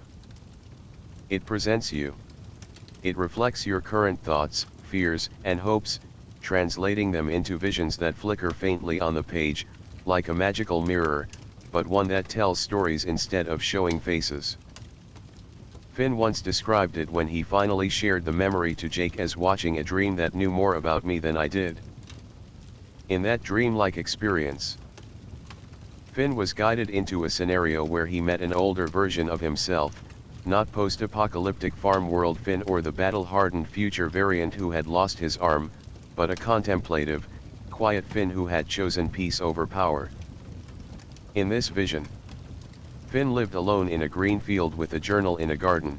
It presents you. It reflects your current thoughts, fears, and hopes, translating them into visions that flicker faintly on the page, like a magical mirror, but one that tells stories instead of showing faces. Finn once described it when he finally shared the memory to Jake as watching a dream that knew more about me than I did. In that dreamlike experience, Finn was guided into a scenario where he met an older version of himself, not post-apocalyptic farm world Finn or the battle-hardened future variant who had lost his arm, but a contemplative, quiet Finn who had chosen peace over power. In this vision, Finn lived alone in a green field with a journal in a garden.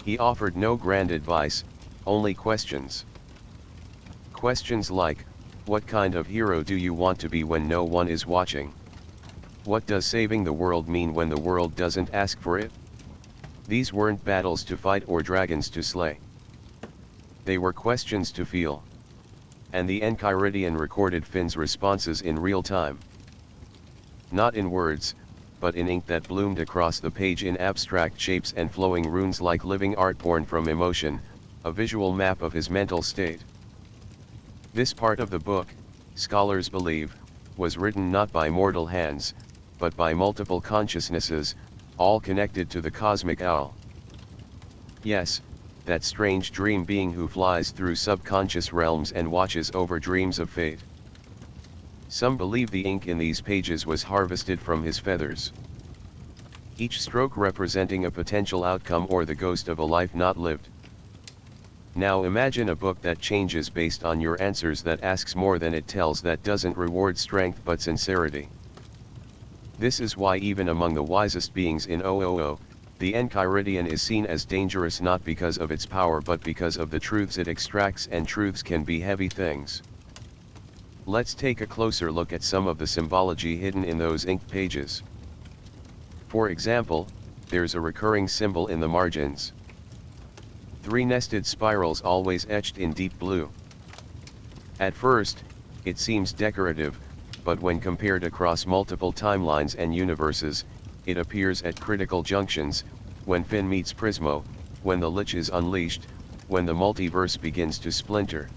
He offered no grand advice, only questions. Questions like, what kind of hero do you want to be when no one is watching? What does saving the world mean when the world doesn't ask for it? These weren't battles to fight or dragons to slay. They were questions to feel. And the Enchiridion recorded Finn's responses in real time. Not in words, but in ink that bloomed across the page in abstract shapes and flowing runes like living art born from emotion, a visual map of his mental state. This part of the book, scholars believe, was written not by mortal hands, but by multiple consciousnesses, all connected to the cosmic owl. Yes, that strange dream being who flies through subconscious realms and watches over dreams of fate. Some believe the ink in these pages was harvested from his feathers. Each stroke representing a potential outcome or the ghost of a life not lived. Now imagine a book that changes based on your answers, that asks more than it tells, that doesn't reward strength but sincerity. This is why even among the wisest beings in OOO, the Enchiridion is seen as dangerous, not because of its power but because of the truths it extracts, and truths can be heavy things. Let's take a closer look at some of the symbology hidden in those inked pages. For example, there's a recurring symbol in the margins. 3 nested spirals always etched in deep blue. At first, it seems decorative, but when compared across multiple timelines and universes, it appears at critical junctions: when Finn meets Prismo, when the Lich is unleashed, when the multiverse begins to splinter.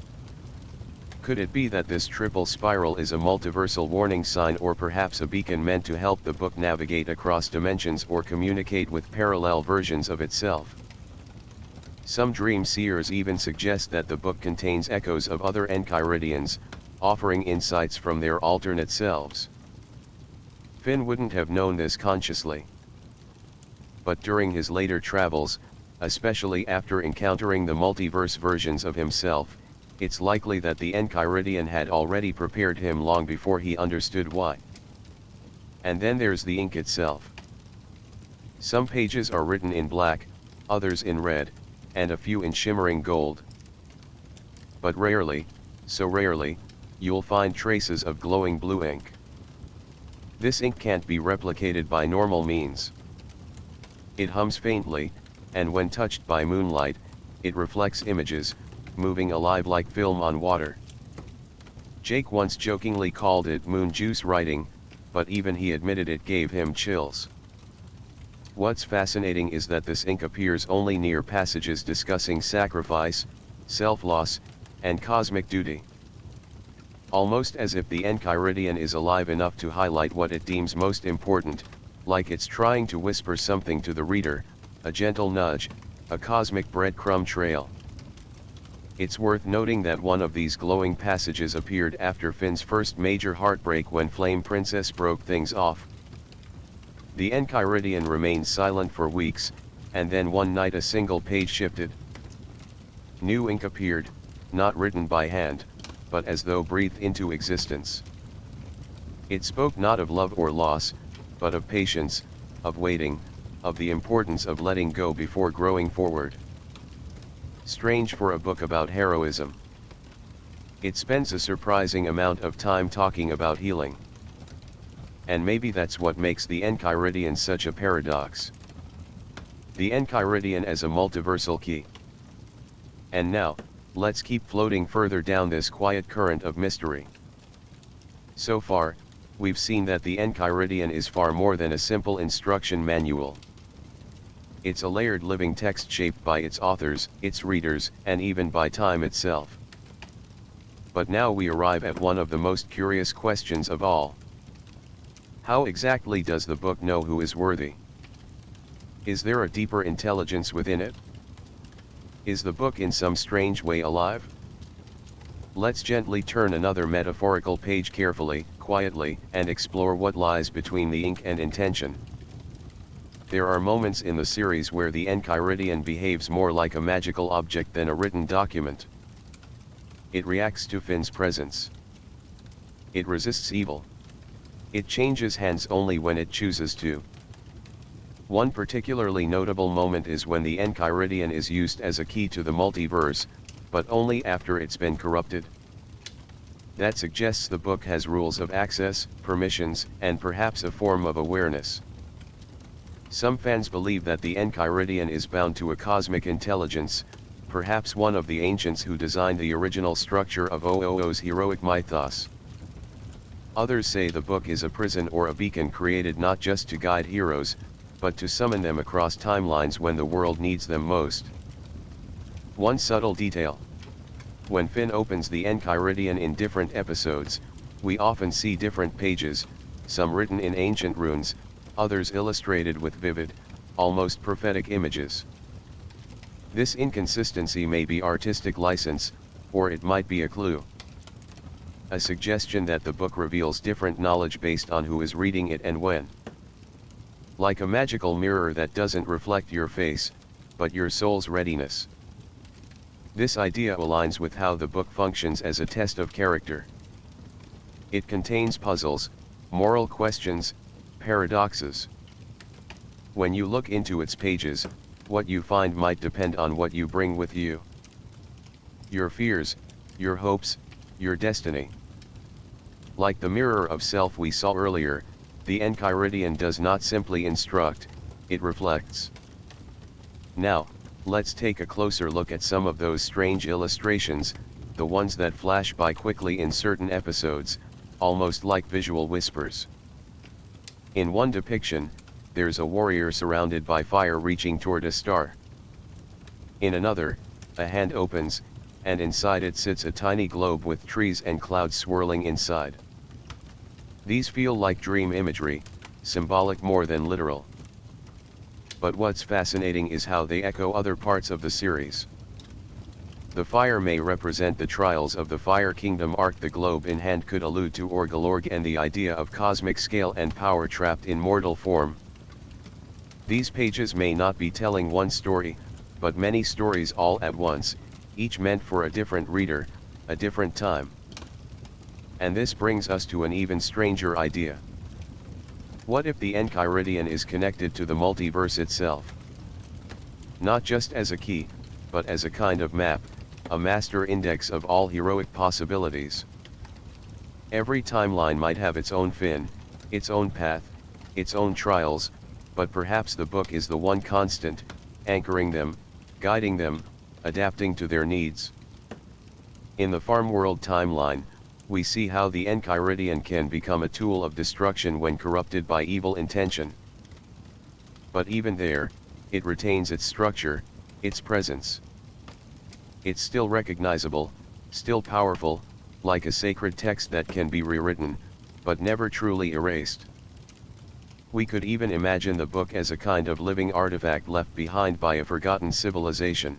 Could it be that this triple spiral is a multiversal warning sign, or perhaps a beacon meant to help the book navigate across dimensions or communicate with parallel versions of itself? Some dream seers even suggest that the book contains echoes of other Enchiridions, offering insights from their alternate selves. Finn wouldn't have known this consciously. But during his later travels, especially after encountering the multiverse versions of himself, it's likely that the Enchiridion had already prepared him long before he understood why. And then there's the ink itself. Some pages are written in black, others in red, and a few in shimmering gold. But rarely, so rarely, you'll find traces of glowing blue ink. This ink can't be replicated by normal means. It hums faintly, and when touched by moonlight, it reflects images, moving alive like film on water. Jake once jokingly called it moon juice writing, but even he admitted it gave him chills. What's fascinating is that this ink appears only near passages discussing sacrifice, self-loss, and cosmic duty. Almost as if the Enchiridion is alive enough to highlight what it deems most important, like it's trying to whisper something to the reader, a gentle nudge, a cosmic breadcrumb trail. It's worth noting that one of these glowing passages appeared after Finn's first major heartbreak, when Flame Princess broke things off. The Enchiridion remained silent for weeks, and then one night a single page shifted. New ink appeared, not written by hand, but as though breathed into existence. It spoke not of love or loss, but of patience, of waiting, of the importance of letting go before growing forward. Strange for a book about heroism. It spends a surprising amount of time talking about healing. And maybe that's what makes the Enchiridion such a paradox. The Enchiridion as a multiversal key. And now, let's keep floating further down this quiet current of mystery. So far, we've seen that the Enchiridion is far more than a simple instruction manual. It's a layered living text shaped by its authors, its readers, and even by time itself. But now we arrive at one of the most curious questions of all. How exactly does the book know who is worthy? Is there a deeper intelligence within it? Is the book in some strange way alive? Let's gently turn another metaphorical page carefully, quietly, and explore what lies between the ink and intention. There are moments in the series where the Enchiridion behaves more like a magical object than a written document. It reacts to Finn's presence. It resists evil. It changes hands only when it chooses to. One particularly notable moment is when the Enchiridion is used as a key to the multiverse, but only after it's been corrupted. That suggests the book has rules of access, permissions, and perhaps a form of awareness. Some fans believe that the Enchiridion is bound to a cosmic intelligence, perhaps one of the ancients who designed the original structure of Ooo's heroic mythos. Others say the book is a prison or a beacon created not just to guide heroes, but to summon them across timelines when the world needs them most. One subtle detail. When Finn opens the Enchiridion in different episodes, we often see different pages, some written in ancient runes, others illustrated with vivid, almost prophetic images. This inconsistency may be artistic license, or it might be a clue. A suggestion that the book reveals different knowledge based on who is reading it and when. Like a magical mirror that doesn't reflect your face, but your soul's readiness. This idea aligns with how the book functions as a test of character. It contains puzzles, moral questions, paradoxes. When you look into its pages, what you find might depend on what you bring with you. Your fears, your hopes, your destiny. Like the mirror of self we saw earlier, the Enchiridion does not simply instruct, it reflects. Now, let's take a closer look at some of those strange illustrations, the ones that flash by quickly in certain episodes, almost like visual whispers. In one depiction, there's a warrior surrounded by fire reaching toward a star. In another, a hand opens, and inside it sits a tiny globe with trees and clouds swirling inside. These feel like dream imagery, symbolic more than literal. But what's fascinating is how they echo other parts of the series. The fire may represent the trials of the Fire Kingdom arc, the globe in hand could allude to Orgulorg and the idea of cosmic scale and power trapped in mortal form. These pages may not be telling one story, but many stories all at once, each meant for a different reader, a different time. And this brings us to an even stranger idea. What if the Enchiridion is connected to the multiverse itself? Not just as a key, but as a kind of map, a master index of all heroic possibilities. Every timeline might have its own Finn, its own path, its own trials, but perhaps the book is the one constant, anchoring them, guiding them, adapting to their needs. In the Farm World timeline, we see how the Enchiridion can become a tool of destruction when corrupted by evil intention. But even there, it retains its structure, its presence. It's still recognizable, still powerful, like a sacred text that can be rewritten, but never truly erased. We could even imagine the book as a kind of living artifact left behind by a forgotten civilization.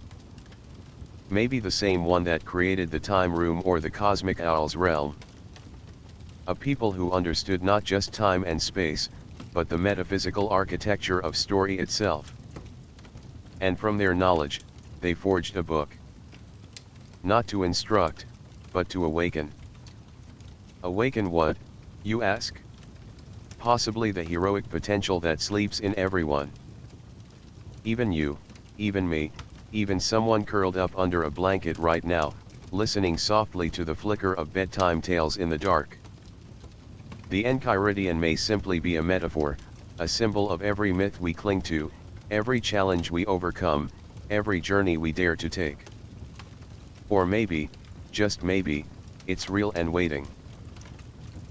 Maybe the same one that created the Time Room or the Cosmic Owl's realm. A people who understood not just time and space, but the metaphysical architecture of story itself. And from their knowledge, they forged a book. Not to instruct, but to awaken. Awaken what, you ask? Possibly the heroic potential that sleeps in everyone. Even you, even me, even someone curled up under a blanket right now, listening softly to the flicker of bedtime tales in the dark. The Enchiridion may simply be a metaphor, a symbol of every myth we cling to, every challenge we overcome, every journey we dare to take. Or maybe, just maybe, it's real and waiting.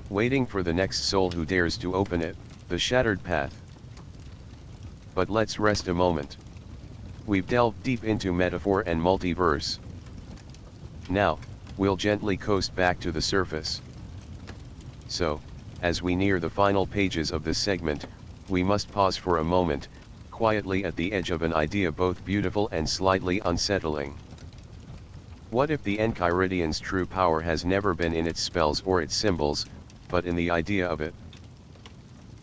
Waiting for the next soul who dares to open it, the shattered path. But let's rest a moment. We've delved deep into metaphor and multiverse. Now, we'll gently coast back to the surface. So, as we near the final pages of this segment, we must pause for a moment, quietly at the edge of an idea both beautiful and slightly unsettling. What if the Enchiridion's true power has never been in its spells or its symbols, but in the idea of it?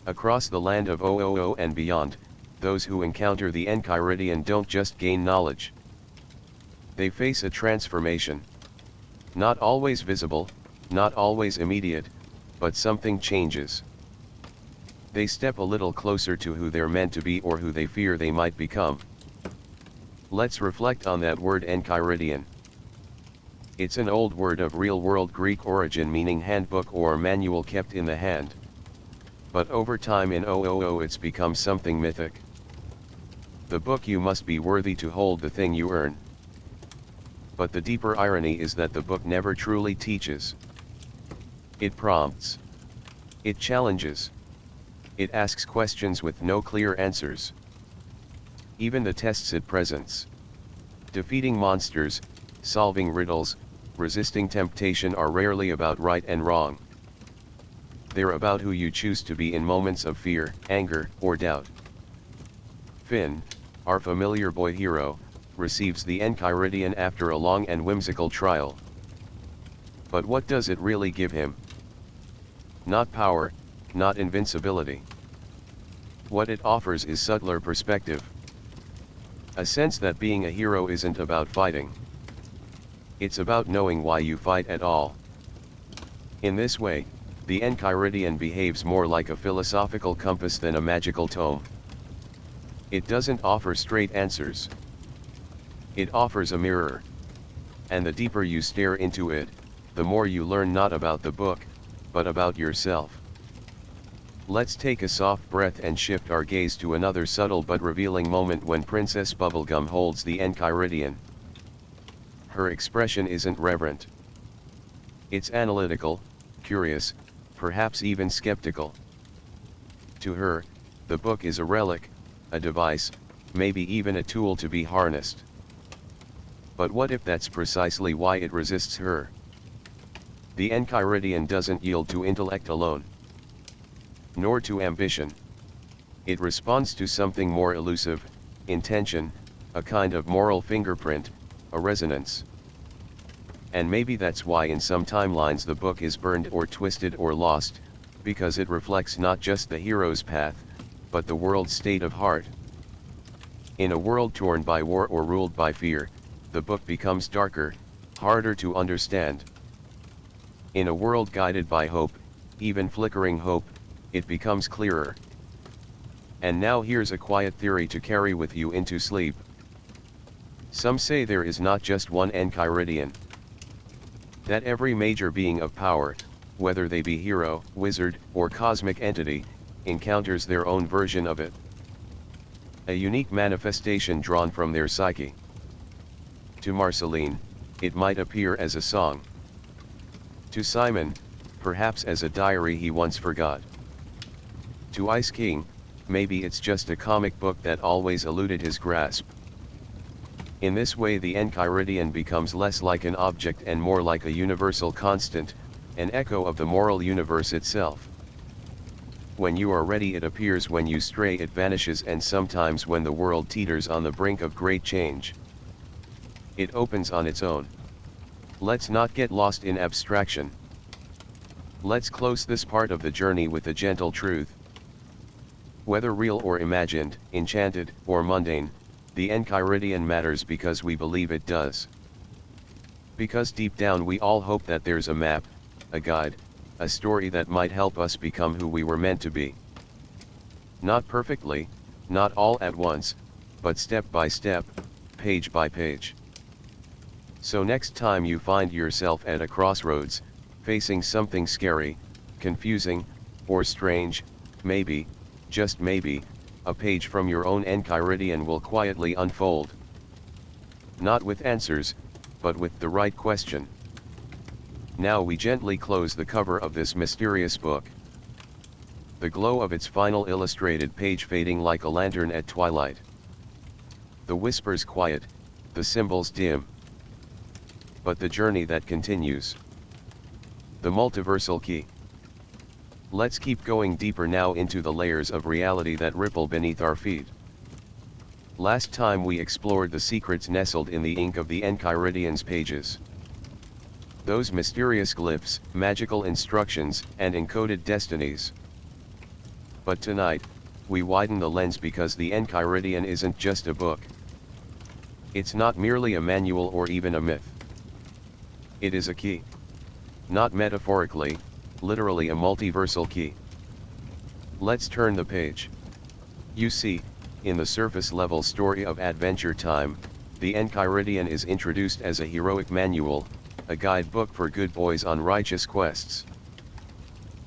Across the land of Ooo and beyond, those who encounter the Enchiridion don't just gain knowledge. They face a transformation. Not always visible, not always immediate, but something changes. They step a little closer to who they're meant to be or who they fear they might become. Let's reflect on that word Enchiridion. It's an old word of real-world Greek origin meaning handbook or manual kept in the hand. But over time in Ooo it's become something mythic. The book you must be worthy to hold the thing you earn. But the deeper irony is that the book never truly teaches. It prompts. It challenges. It asks questions with no clear answers. Even the tests it presents. Defeating monsters, solving riddles, resisting temptation are rarely about right and wrong. They're about who you choose to be in moments of fear, anger, or doubt. Finn, our familiar boy hero, receives the Enchiridion after a long and whimsical trial. But what does it really give him? Not power, not invincibility. What it offers is subtler perspective. A sense that being a hero isn't about fighting. It's about knowing why you fight at all. In this way, the Enchiridion behaves more like a philosophical compass than a magical tome. It doesn't offer straight answers. It offers a mirror. And the deeper you stare into it, the more you learn not about the book, but about yourself. Let's take a soft breath and shift our gaze to another subtle but revealing moment when Princess Bubblegum holds the Enchiridion. Her expression isn't reverent. It's analytical, curious, perhaps even skeptical. To her, the book is a relic, a device, maybe even a tool to be harnessed. But what if that's precisely why it resists her? The Enchiridion doesn't yield to intellect alone, nor to ambition. It responds to something more elusive, intention, a kind of moral fingerprint, a resonance. And maybe that's why in some timelines the book is burned or twisted or lost, because it reflects not just the hero's path, but the world's state of heart. In a world torn by war or ruled by fear, the book becomes darker, harder to understand. In a world guided by hope, even flickering hope, it becomes clearer. And now here's a quiet theory to carry with you into sleep. Some say there is not just one Enchiridion. That every major being of power, whether they be hero, wizard, or cosmic entity, encounters their own version of it. A unique manifestation drawn from their psyche. To Marceline, it might appear as a song. To Simon, perhaps as a diary he once forgot. To Ice King, maybe it's just a comic book that always eluded his grasp. In this way the Enchiridion becomes less like an object and more like a universal constant, an echo of the moral universe itself. When you are ready it appears, when you stray it vanishes, and sometimes when the world teeters on the brink of great change, it opens on its own. Let's not get lost in abstraction. Let's close this part of the journey with a gentle truth. Whether real or imagined, enchanted or mundane, the Enchiridion matters because we believe it does. Because deep down we all hope that there's a map, a guide, a story that might help us become who we were meant to be. Not perfectly, not all at once, but step by step, page by page. So next time you find yourself at a crossroads, facing something scary, confusing, or strange, maybe, just maybe, a page from your own Enchiridion will quietly unfold. Not with answers, but with the right question. Now we gently close the cover of this mysterious book. The glow of its final illustrated page fading like a lantern at twilight. The whispers quiet, the symbols dim. But the journey that continues. The Multiversal Key. Let's keep going deeper now into the layers of reality that ripple beneath our feet. Last time we explored the secrets nestled in the ink of the Enchiridion's pages. Those mysterious glyphs, magical instructions, and encoded destinies. But tonight, we widen the lens because the Enchiridion isn't just a book. It's not merely a manual or even a myth. It is a key. Not metaphorically, literally a multiversal key. Let's turn the page. You see, in the surface level story of Adventure Time, the Enchiridion is introduced as a heroic manual, a guidebook for good boys on righteous quests.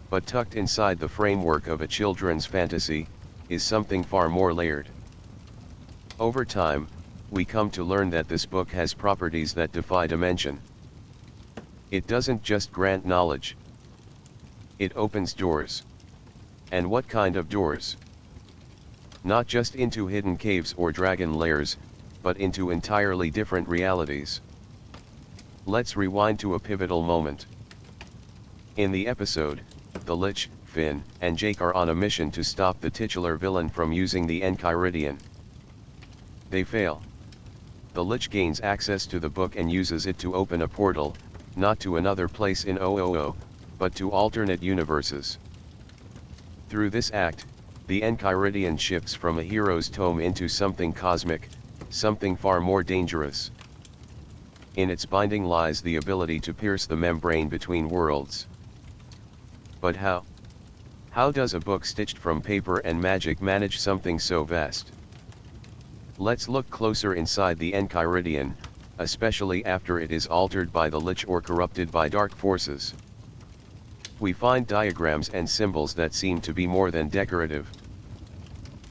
But tucked inside the framework of a children's fantasy, is something far more layered. Over time, we come to learn that this book has properties that defy dimension. It doesn't just grant knowledge. It opens doors. And what kind of doors? Not just into hidden caves or dragon lairs, but into entirely different realities. Let's rewind to a pivotal moment. In the episode, the Lich, Finn, and Jake are on a mission to stop the titular villain from using the Enchiridion. They fail. The Lich gains access to the book and uses it to open a portal, not to another place in Ooo, but to alternate universes. Through this act, the Enchiridion shifts from a hero's tome into something cosmic, something far more dangerous. In its binding lies the ability to pierce the membrane between worlds. But how? How does a book stitched from paper and magic manage something so vast? Let's look closer inside the Enchiridion, especially after it is altered by the Lich or corrupted by dark forces. We find diagrams and symbols that seem to be more than decorative.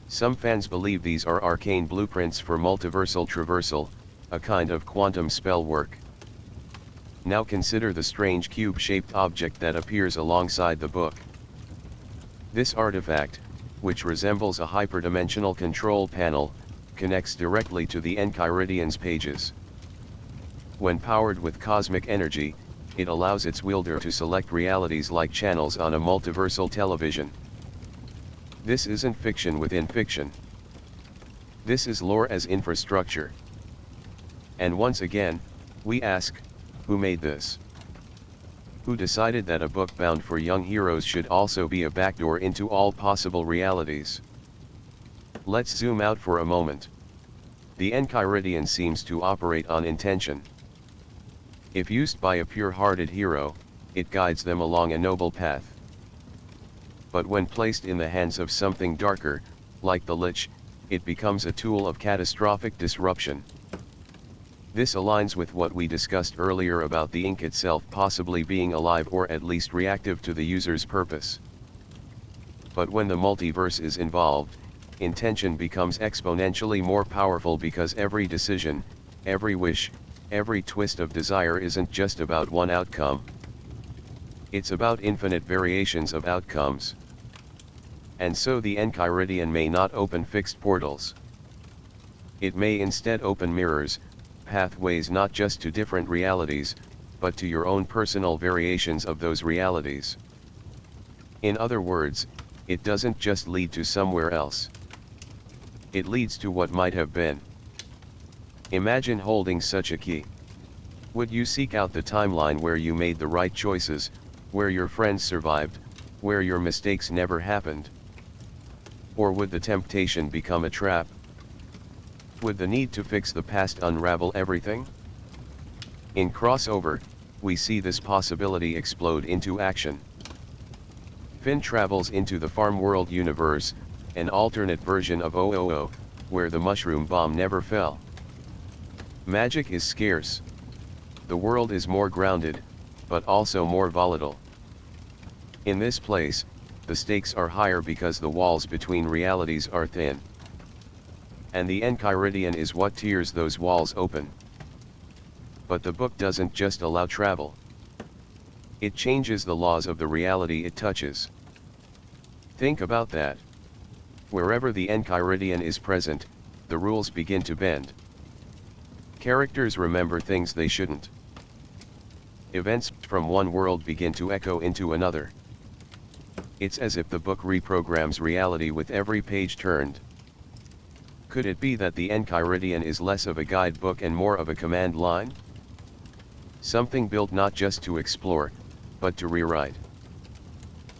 Some fans believe these are arcane blueprints for multiversal traversal, a kind of quantum spell work. Now consider the strange cube-shaped object that appears alongside the book. This artifact, which resembles a hyperdimensional control panel, connects directly to the Enchiridion's pages. When powered with cosmic energy, it allows its wielder to select realities like channels on a multiversal television. This isn't fiction within fiction. This is lore as infrastructure. And once again, we ask, who made this? Who decided that a book bound for young heroes should also be a backdoor into all possible realities? Let's zoom out for a moment. The Enchiridion seems to operate on intention. If used by a pure-hearted hero, it guides them along a noble path. But when placed in the hands of something darker, like the Lich, it becomes a tool of catastrophic disruption. This aligns with what we discussed earlier about the ink itself possibly being alive or at least reactive to the user's purpose. But when the multiverse is involved, intention becomes exponentially more powerful because every decision, every wish, every twist of desire isn't just about one outcome. It's about infinite variations of outcomes. And so the Enchiridion may not open fixed portals. It may instead open mirrors, pathways not just to different realities, but to your own personal variations of those realities. In other words, it doesn't just lead to somewhere else. It leads to what might have been. Imagine holding such a key. Would you seek out the timeline where you made the right choices, where your friends survived, where your mistakes never happened? Or would the temptation become a trap? Would the need to fix the past unravel everything? In Crossover, we see this possibility explode into action. Finn travels into the Farm World universe, an alternate version of Ooo, where the mushroom bomb never fell. Magic is scarce. The world is more grounded, but also more volatile. In this place, the stakes are higher because the walls between realities are thin. And the Enchiridion is what tears those walls open. But the book doesn't just allow travel. It changes the laws of the reality it touches. Think about that. Wherever the Enchiridion is present, the rules begin to bend. Characters remember things they shouldn't. Events from one world begin to echo into another. It's as if the book reprograms reality with every page turned. Could it be that the Enchiridion is less of a guidebook and more of a command line? Something built not just to explore, but to rewrite.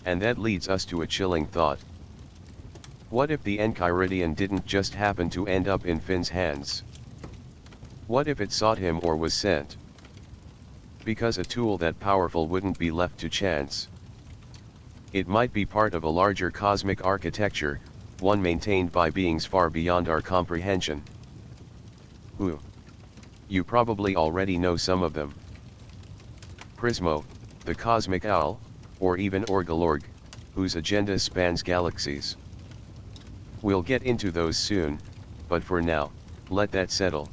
And that leads us to a chilling thought. What if the Enchiridion didn't just happen to end up in Finn's hands? What if it sought him or was sent? Because a tool that powerful wouldn't be left to chance. It might be part of a larger cosmic architecture, one maintained by beings far beyond our comprehension. Ooh. You probably already know some of them. Prismo, the cosmic owl, or even Orgolorg, whose agenda spans galaxies. We'll get into those soon, but for now, let that settle.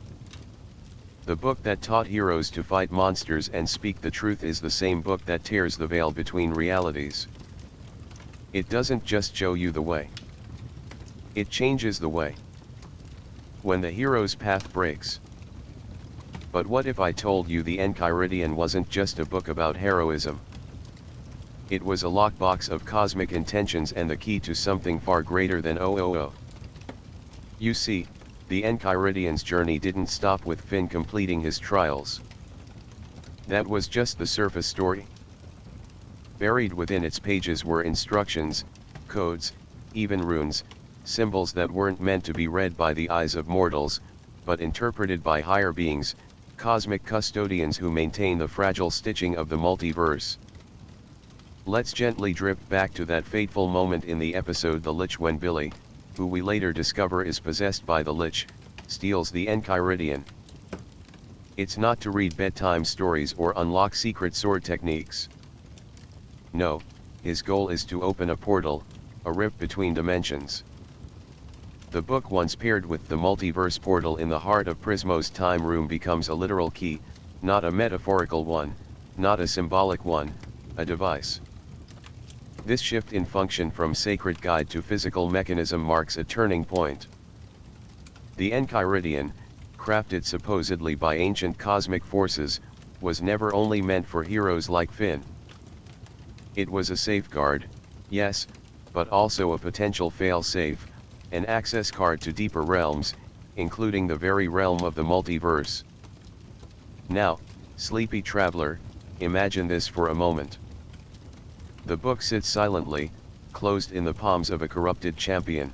The book that taught heroes to fight monsters and speak the truth is the same book that tears the veil between realities. It doesn't just show you the way. It changes the way. When the hero's path breaks. But what if I told you the Enchiridion wasn't just a book about heroism? It was a lockbox of cosmic intentions and the key to something far greater than OOO. You see, the Enchiridion's journey didn't stop with Finn completing his trials. That was just the surface story. Buried within its pages were instructions, codes, even runes, symbols that weren't meant to be read by the eyes of mortals, but interpreted by higher beings, cosmic custodians who maintain the fragile stitching of the multiverse. Let's gently drift back to that fateful moment in the episode The Lich when Billy, who we later discover is possessed by the Lich, steals the Enchiridion. It's not to read bedtime stories or unlock secret sword techniques. No, his goal is to open a portal, a rift between dimensions. The book once paired with the multiverse portal in the heart of Prismo's time room becomes a literal key, not a metaphorical one, not a symbolic one, a device. This shift in function from sacred guide to physical mechanism marks a turning point. The Enchiridion, crafted supposedly by ancient cosmic forces, was never only meant for heroes like Finn. It was a safeguard, yes, but also a potential fail-safe, an access card to deeper realms, including the very realm of the multiverse. Now, sleepy traveler, imagine this for a moment. The book sits silently, closed in the palms of a corrupted champion.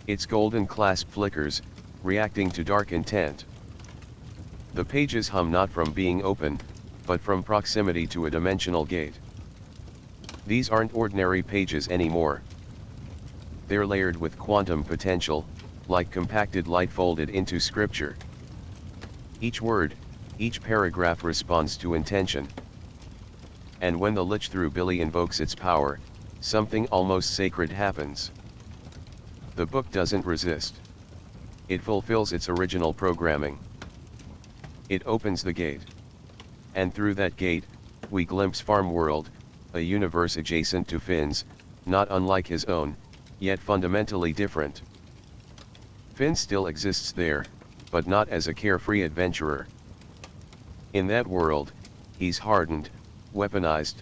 Its golden clasp flickers, reacting to dark intent. The pages hum not from being open, but from proximity to a dimensional gate. These aren't ordinary pages anymore. They're layered with quantum potential, like compacted light folded into scripture. Each word, each paragraph responds to intention. And when the Lich through Billy invokes its power, something almost sacred happens. The book doesn't resist. It fulfills its original programming. It opens the gate. And through that gate, we glimpse Farm World, a universe adjacent to Finn's, not unlike his own, yet fundamentally different. Finn still exists there, but not as a carefree adventurer. In that world, he's hardened, weaponized,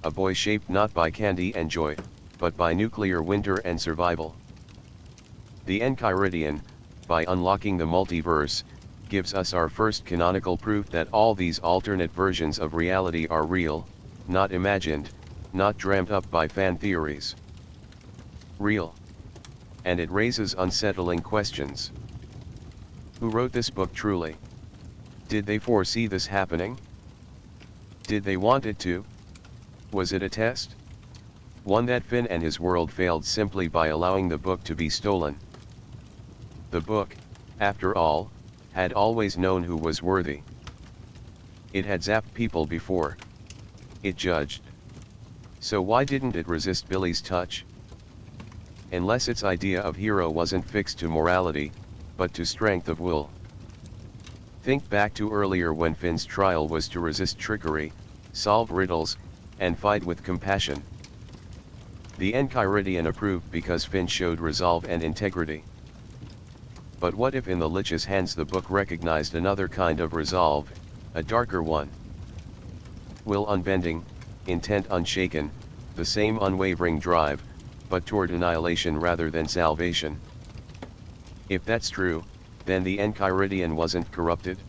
a boy shaped not by candy and joy, but by nuclear winter and survival. The Enchiridion, by unlocking the multiverse, gives us our first canonical proof that all these alternate versions of reality are real, not imagined, not dreamt up by fan theories. Real. And it raises unsettling questions. Who wrote this book truly? Did they foresee this happening? Did they want it to? Was it a test? One that Finn and his world failed simply by allowing the book to be stolen. The book, after all, had always known who was worthy. It had zapped people before. It judged. So why didn't it resist Billy's touch? Unless its idea of hero wasn't fixed to morality, but to strength of will. Think back to earlier when Finn's trial was to resist trickery, solve riddles, and fight with compassion. The Enchiridion approved because Finn showed resolve and integrity. But what if in the Lich's hands the book recognized another kind of resolve, a darker one? Will unbending, intent unshaken, the same unwavering drive, but toward annihilation rather than salvation. If that's true, then the Enchiridion wasn't corrupted.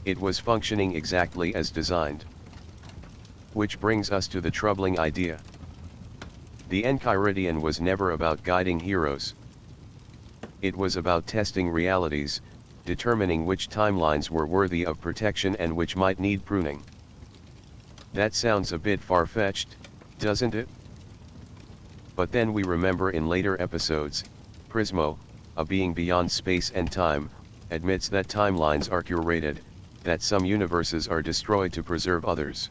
It was functioning exactly as designed. Which brings us to the troubling idea. The Enchiridion was never about guiding heroes. It was about testing realities, determining which timelines were worthy of protection and which might need pruning. That sounds a bit far-fetched, doesn't it? But then we remember in later episodes, Prismo, a being beyond space and time, admits that timelines are curated, that some universes are destroyed to preserve others.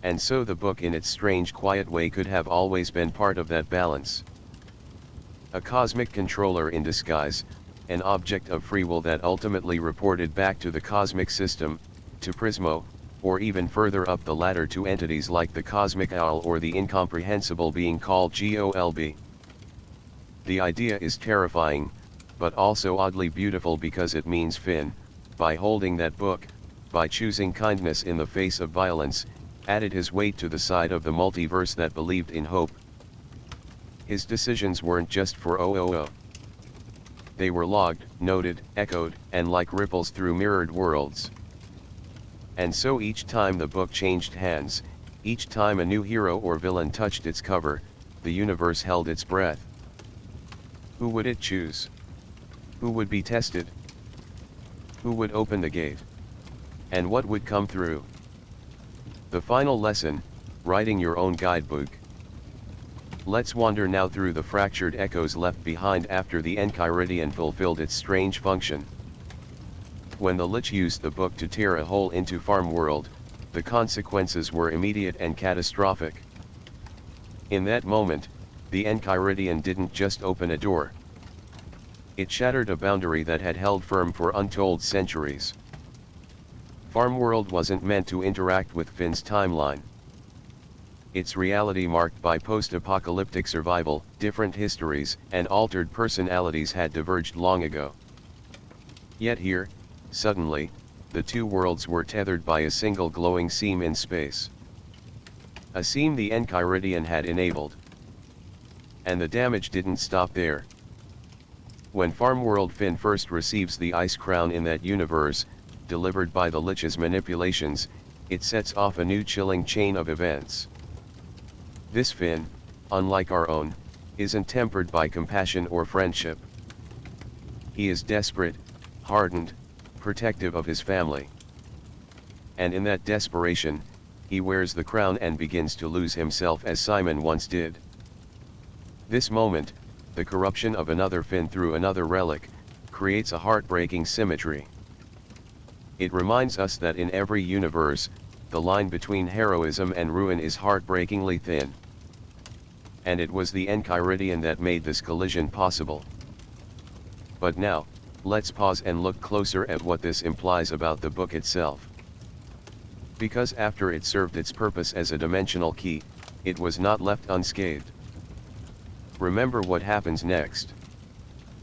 And so the book in its strange quiet way could have always been part of that balance. A cosmic controller in disguise, an object of free will that ultimately reported back to the cosmic system, to Prismo, or even further up the ladder to entities like the cosmic owl or the incomprehensible being called Golb. The idea is terrifying, but also oddly beautiful because it means Finn, by holding that book, by choosing kindness in the face of violence, added his weight to the side of the multiverse that believed in hope. His decisions weren't just for Ooo. They were logged, noted, echoed, and like ripples through mirrored worlds. And so each time the book changed hands, each time a new hero or villain touched its cover, the universe held its breath. Who would it choose? Who would be tested? Who would open the gate? And what would come through? The final lesson, writing your own guidebook. Let's wander now through the fractured echoes left behind after the Enchiridion fulfilled its strange function. When the Lich used the book to tear a hole into Farm World, the consequences were immediate and catastrophic. In that moment, the Enchiridion didn't just open a door. It shattered a boundary that had held firm for untold centuries. Farm World wasn't meant to interact with Finn's timeline. Its reality marked by post-apocalyptic survival, different histories, and altered personalities had diverged long ago. Yet here, suddenly, the two worlds were tethered by a single glowing seam in space. A seam the Enchiridion had enabled. And the damage didn't stop there. When Farm World Finn first receives the Ice Crown in that universe, delivered by the Lich's manipulations, it sets off a new chilling chain of events. This Finn, unlike our own, isn't tempered by compassion or friendship. He is desperate, hardened, protective of his family. And in that desperation, he wears the crown and begins to lose himself as Simon once did. This moment, the corruption of another Finn through another relic, creates a heartbreaking symmetry. It reminds us that in every universe, the line between heroism and ruin is heartbreakingly thin. And it was the Enchiridion that made this collision possible. But now, let's pause and look closer at what this implies about the book itself. Because after it served its purpose as a dimensional key, it was not left unscathed. Remember what happens next.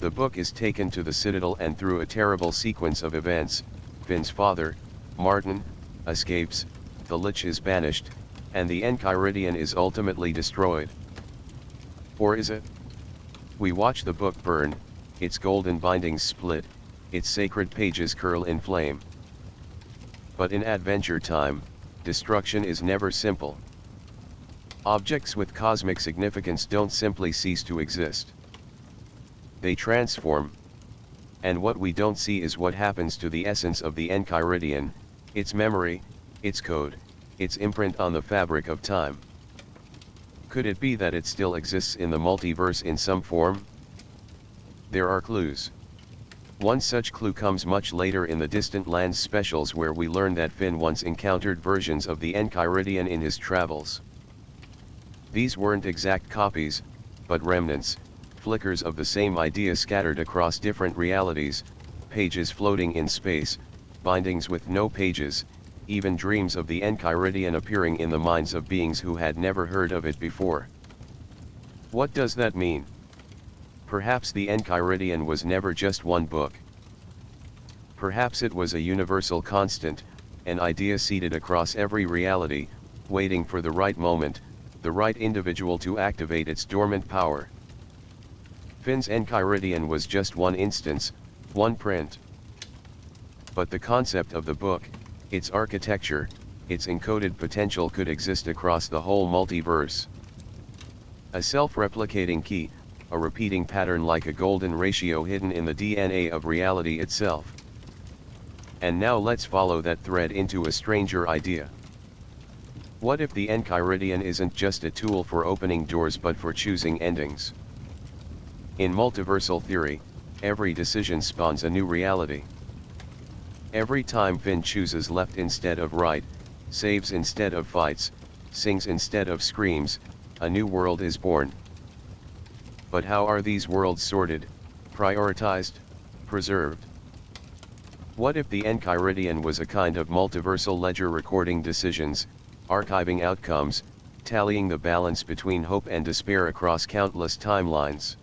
The book is taken to the Citadel and through a terrible sequence of events, Finn's father, Martin, escapes, the Lich is banished, and the Enchiridion is ultimately destroyed. Or is it? We watch the book burn, its golden bindings split, its sacred pages curl in flame. But in Adventure Time, destruction is never simple. Objects with cosmic significance don't simply cease to exist. They transform. And what we don't see is what happens to the essence of the Enchiridion, its memory, its code, its imprint on the fabric of time. Could it be that it still exists in the multiverse in some form? There are clues. One such clue comes much later in the Distant Lands specials, where we learn that Finn once encountered versions of the Enchiridion in his travels. These weren't exact copies, but remnants, flickers of the same idea scattered across different realities, pages floating in space, bindings with no pages, even dreams of the Enchiridion appearing in the minds of beings who had never heard of it before. What does that mean? Perhaps the Enchiridion was never just one book. Perhaps it was a universal constant, an idea seeded across every reality, waiting for the right moment, the right individual to activate its dormant power. Finn's Enchiridion was just one instance, one print. But the concept of the book, its architecture, its encoded potential could exist across the whole multiverse. A self-replicating key, a repeating pattern like a golden ratio hidden in the DNA of reality itself. And now let's follow that thread into a stranger idea. What if the Enchiridion isn't just a tool for opening doors but for choosing endings? In multiversal theory, every decision spawns a new reality. Every time Finn chooses left instead of right, saves instead of fights, sings instead of screams, a new world is born. But how are these worlds sorted, prioritized, preserved? What if the Enchiridion was a kind of multiversal ledger recording decisions, archiving outcomes, tallying the balance between hope and despair across countless timelines?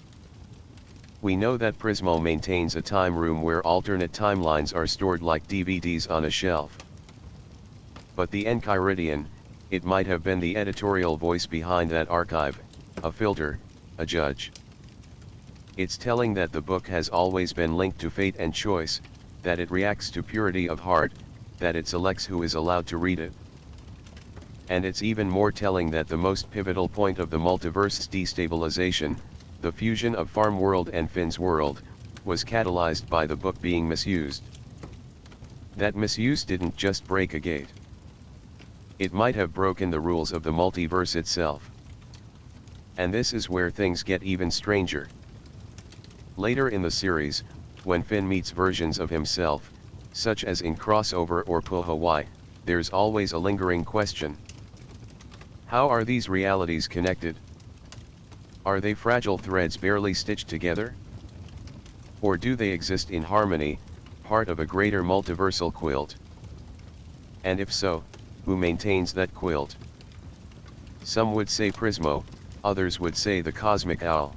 We know that Prismo maintains a time room where alternate timelines are stored like DVDs on a shelf. But the Enchiridion, it might have been the editorial voice behind that archive, a filter, a judge. It's telling that the book has always been linked to fate and choice, that it reacts to purity of heart, that it selects who is allowed to read it. And it's even more telling that the most pivotal point of the multiverse's destabilization, the fusion of Farm World and Finn's world, was catalyzed by the book being misused. That misuse didn't just break a gate. It might have broken the rules of the multiverse itself. And this is where things get even stranger. Later in the series, when Finn meets versions of himself, such as in Crossover or Hawaii, there's always a lingering question. How are these realities connected? Are they fragile threads barely stitched together? Or do they exist in harmony, part of a greater multiversal quilt? And if so, who maintains that quilt? Some would say Prismo, others would say the cosmic owl.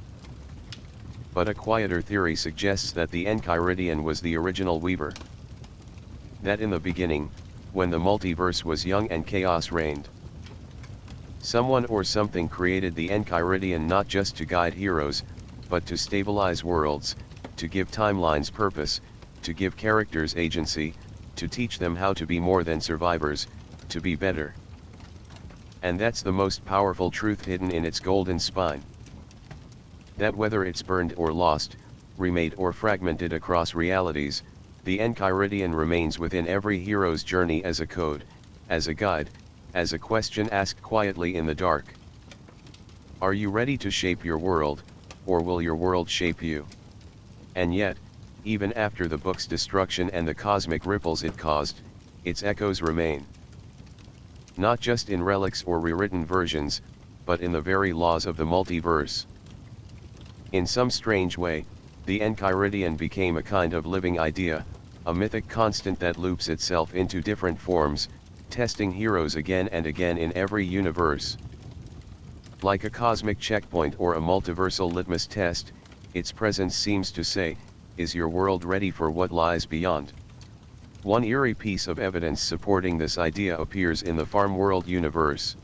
But a quieter theory suggests that the Enchiridion was the original weaver. That in the beginning, when the multiverse was young and chaos reigned, someone or something created the Enchiridion not just to guide heroes, but to stabilize worlds, to give timelines purpose, to give characters agency, to teach them how to be more than survivors, to be better. And that's the most powerful truth hidden in its golden spine. That whether it's burned or lost, remade or fragmented across realities, the Enchiridion remains within every hero's journey as a code, as a guide, as a question asked quietly in the dark. Are you ready to shape your world, or will your world shape you? And yet, even after the book's destruction and the cosmic ripples it caused, its echoes remain. Not just in relics or rewritten versions, but in the very laws of the multiverse. In some strange way, the Enchiridion became a kind of living idea, a mythic constant that loops itself into different forms, testing heroes again and again in every universe. Like a cosmic checkpoint or a multiversal litmus test, its presence seems to say, is your world ready for what lies beyond? One eerie piece of evidence supporting this idea appears in the Farm World universe.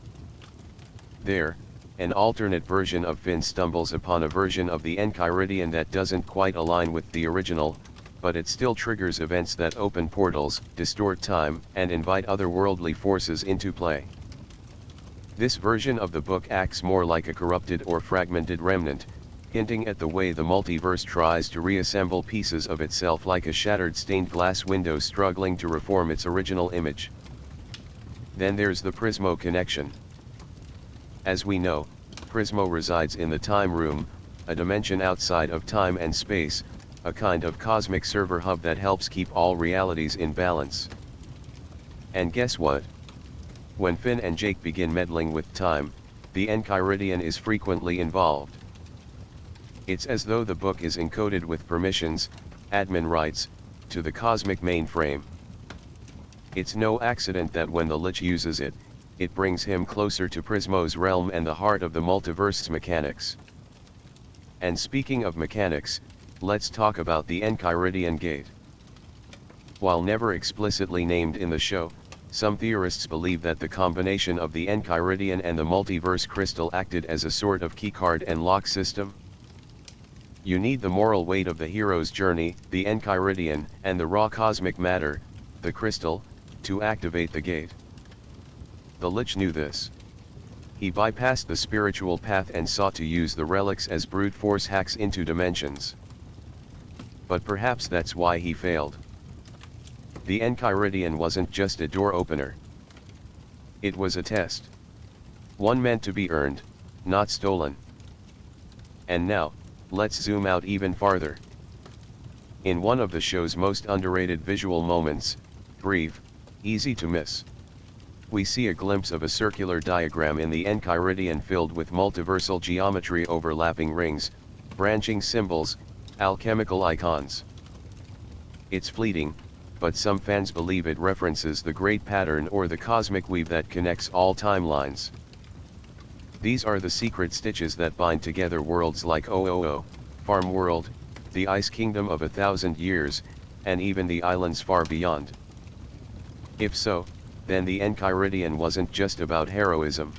There, an alternate version of Finn stumbles upon a version of the Enchiridion that doesn't quite align with the original, but it still triggers events that open portals, distort time, and invite otherworldly forces into play. This version of the book acts more like a corrupted or fragmented remnant, hinting at the way the multiverse tries to reassemble pieces of itself like a shattered stained glass window struggling to reform its original image. Then there's the Prismo connection. As we know, Prismo resides in the time room, a dimension outside of time and space, a kind of cosmic server hub that helps keep all realities in balance. And guess what? When Finn and Jake begin meddling with time, the Enchiridion is frequently involved. It's as though the book is encoded with permissions, admin rights, to the cosmic mainframe. It's no accident that when the Lich uses it, it brings him closer to Prismo's realm and the heart of the multiverse's mechanics. And speaking of mechanics, let's talk about the Enchiridion Gate. While never explicitly named in the show, some theorists believe that the combination of the Enchiridion and the multiverse crystal acted as a sort of keycard and lock system. You need the moral weight of the hero's journey, the Enchiridion, and the raw cosmic matter, the crystal, to activate the gate. The Lich knew this. He bypassed the spiritual path and sought to use the relics as brute force hacks into dimensions. But perhaps that's why he failed. The Enchiridion wasn't just a door opener. It was a test. One meant to be earned, not stolen. And now, let's zoom out even farther. In one of the show's most underrated visual moments, brief, easy to miss, we see a glimpse of a circular diagram in the Enchiridion filled with multiversal geometry overlapping rings, branching symbols, alchemical icons. It's fleeting, but some fans believe it references the great pattern or the cosmic weave that connects all timelines. These are the secret stitches that bind together worlds like Ooo, Farm World, the Ice Kingdom of 1,000 years, and even the islands far beyond. If so, then the Enchiridion wasn't just about heroism.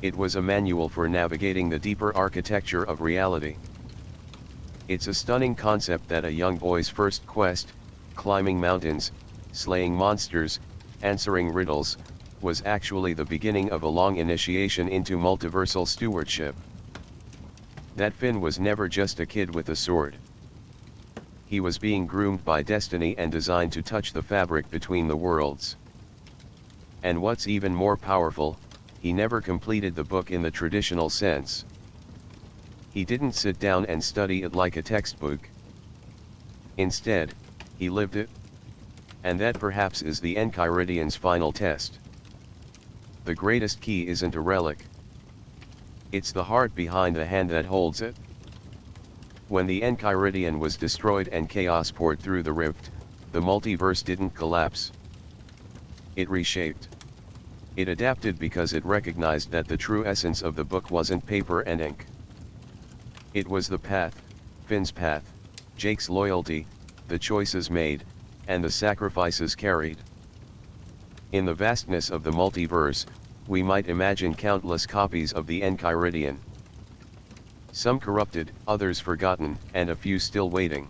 It was a manual for navigating the deeper architecture of reality. It's a stunning concept that a young boy's first quest, climbing mountains, slaying monsters, answering riddles, was actually the beginning of a long initiation into multiversal stewardship. That Finn was never just a kid with a sword. He was being groomed by destiny and designed to touch the fabric between the worlds. And what's even more powerful, he never completed the book in the traditional sense. He didn't sit down and study it like a textbook. Instead, he lived it. And that perhaps is the Enchiridion's final test. The greatest key isn't a relic. It's the heart behind the hand that holds it. When the Enchiridion was destroyed and chaos poured through the rift, the multiverse didn't collapse. It reshaped. It adapted because it recognized that the true essence of the book wasn't paper and ink. It was the path, Finn's path, Jake's loyalty, the choices made, and the sacrifices carried. In the vastness of the multiverse, we might imagine countless copies of the Enchiridion. Some corrupted, others forgotten, and a few still waiting.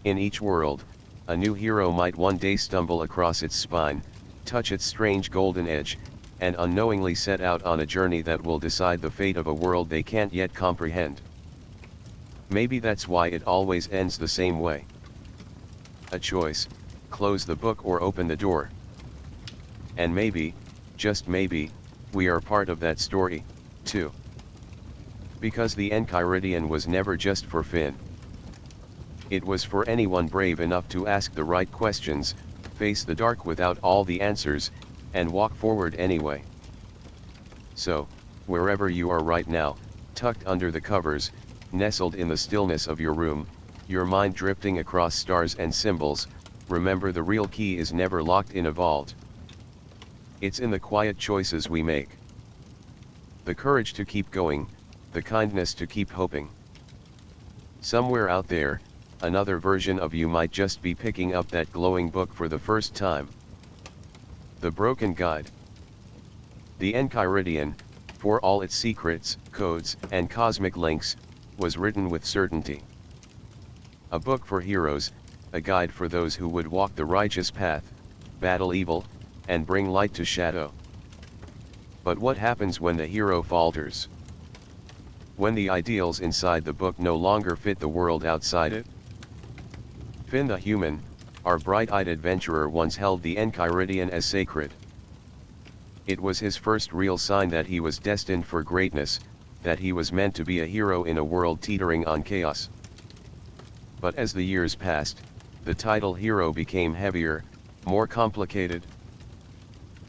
In each world, a new hero might one day stumble across its spine, touch its strange golden edge, and unknowingly set out on a journey that will decide the fate of a world they can't yet comprehend. Maybe that's why it always ends the same way. A choice: close the book or open the door. And maybe, just maybe, we are part of that story, too. Because the Enchiridion was never just for Finn. It was for anyone brave enough to ask the right questions, face the dark without all the answers, and walk forward anyway. So, wherever you are right now, tucked under the covers, nestled in the stillness of your room, your mind drifting across stars and symbols, remember the real key is never locked in a vault. It's in the quiet choices we make. The courage to keep going, the kindness to keep hoping. Somewhere out there, another version of you might just be picking up that glowing book for the first time. The Broken Guide. The Enchiridion, for all its secrets, codes, and cosmic links, was written with certainty. A book for heroes, a guide for those who would walk the righteous path, battle evil, and bring light to shadow. But what happens when the hero falters? When the ideals inside the book no longer fit the world outside it? Finn the human, our bright-eyed adventurer, once held the Enchiridion as sacred. It was his first real sign that he was destined for greatness, that he was meant to be a hero in a world teetering on chaos. But as the years passed, the title hero became heavier, more complicated.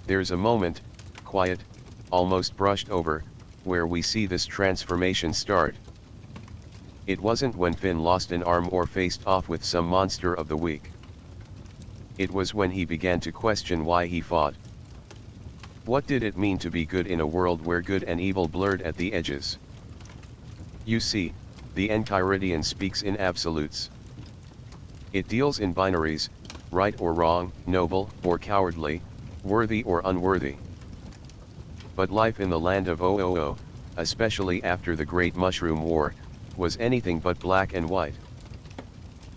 There's a moment, quiet, almost brushed over, where we see this transformation start. It wasn't when Finn lost an arm or faced off with some monster of the week. It was when he began to question why he fought. What did it mean to be good in a world where good and evil blurred at the edges? You see, the Enchiridion speaks in absolutes. It deals in binaries, right or wrong, noble or cowardly, worthy or unworthy. But life in the land of Ooo, especially after the Great Mushroom War, was anything but black and white.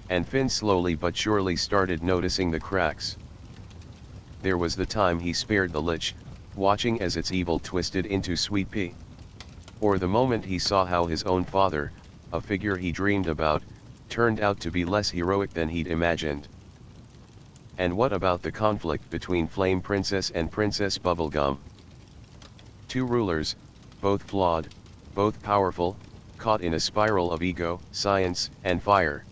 And Finn slowly but surely started noticing the cracks. There was the time he spared the Lich, watching as its evil twisted into sweet pea. Or the moment he saw how his own father, a figure he dreamed about, turned out to be less heroic than he'd imagined. And what about the conflict between Flame Princess and Princess Bubblegum? Two rulers, both flawed, both powerful, caught in a spiral of ego, science, and fire.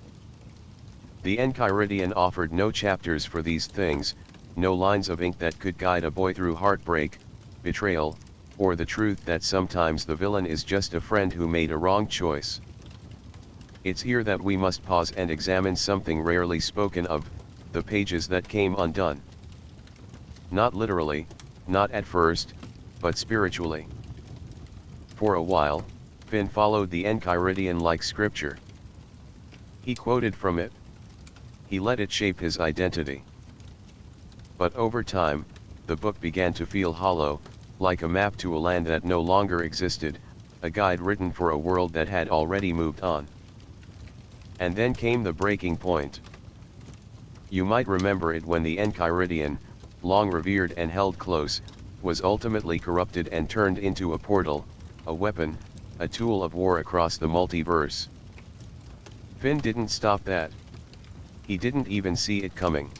The Enchiridion offered no chapters for these things, no lines of ink that could guide a boy through heartbreak, betrayal, or the truth that sometimes the villain is just a friend who made a wrong choice. It's here that we must pause and examine something rarely spoken of, the pages that came undone. Not literally, not at first, but spiritually. For a while, Finn followed the Enchiridion like scripture. He quoted from it. He let it shape his identity. But over time, the book began to feel hollow, like a map to a land that no longer existed, a guide written for a world that had already moved on. And then came the breaking point. You might remember it when the Enchiridion, long revered and held close, was ultimately corrupted and turned into a portal, a weapon, a tool of war across the multiverse. Finn didn't stop that. He didn't even see it coming.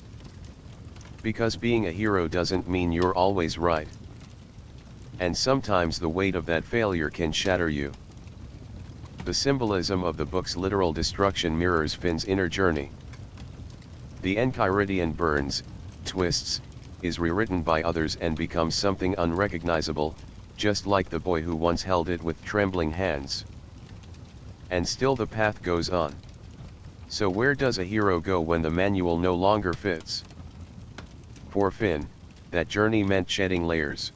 Because being a hero doesn't mean you're always right. And sometimes the weight of that failure can shatter you. The symbolism of the book's literal destruction mirrors Finn's inner journey. The Enchiridion burns, twists, is rewritten by others and becomes something unrecognizable, just like the boy who once held it with trembling hands. And still the path goes on. So where does a hero go when the manual no longer fits? For Finn, that journey meant shedding layers.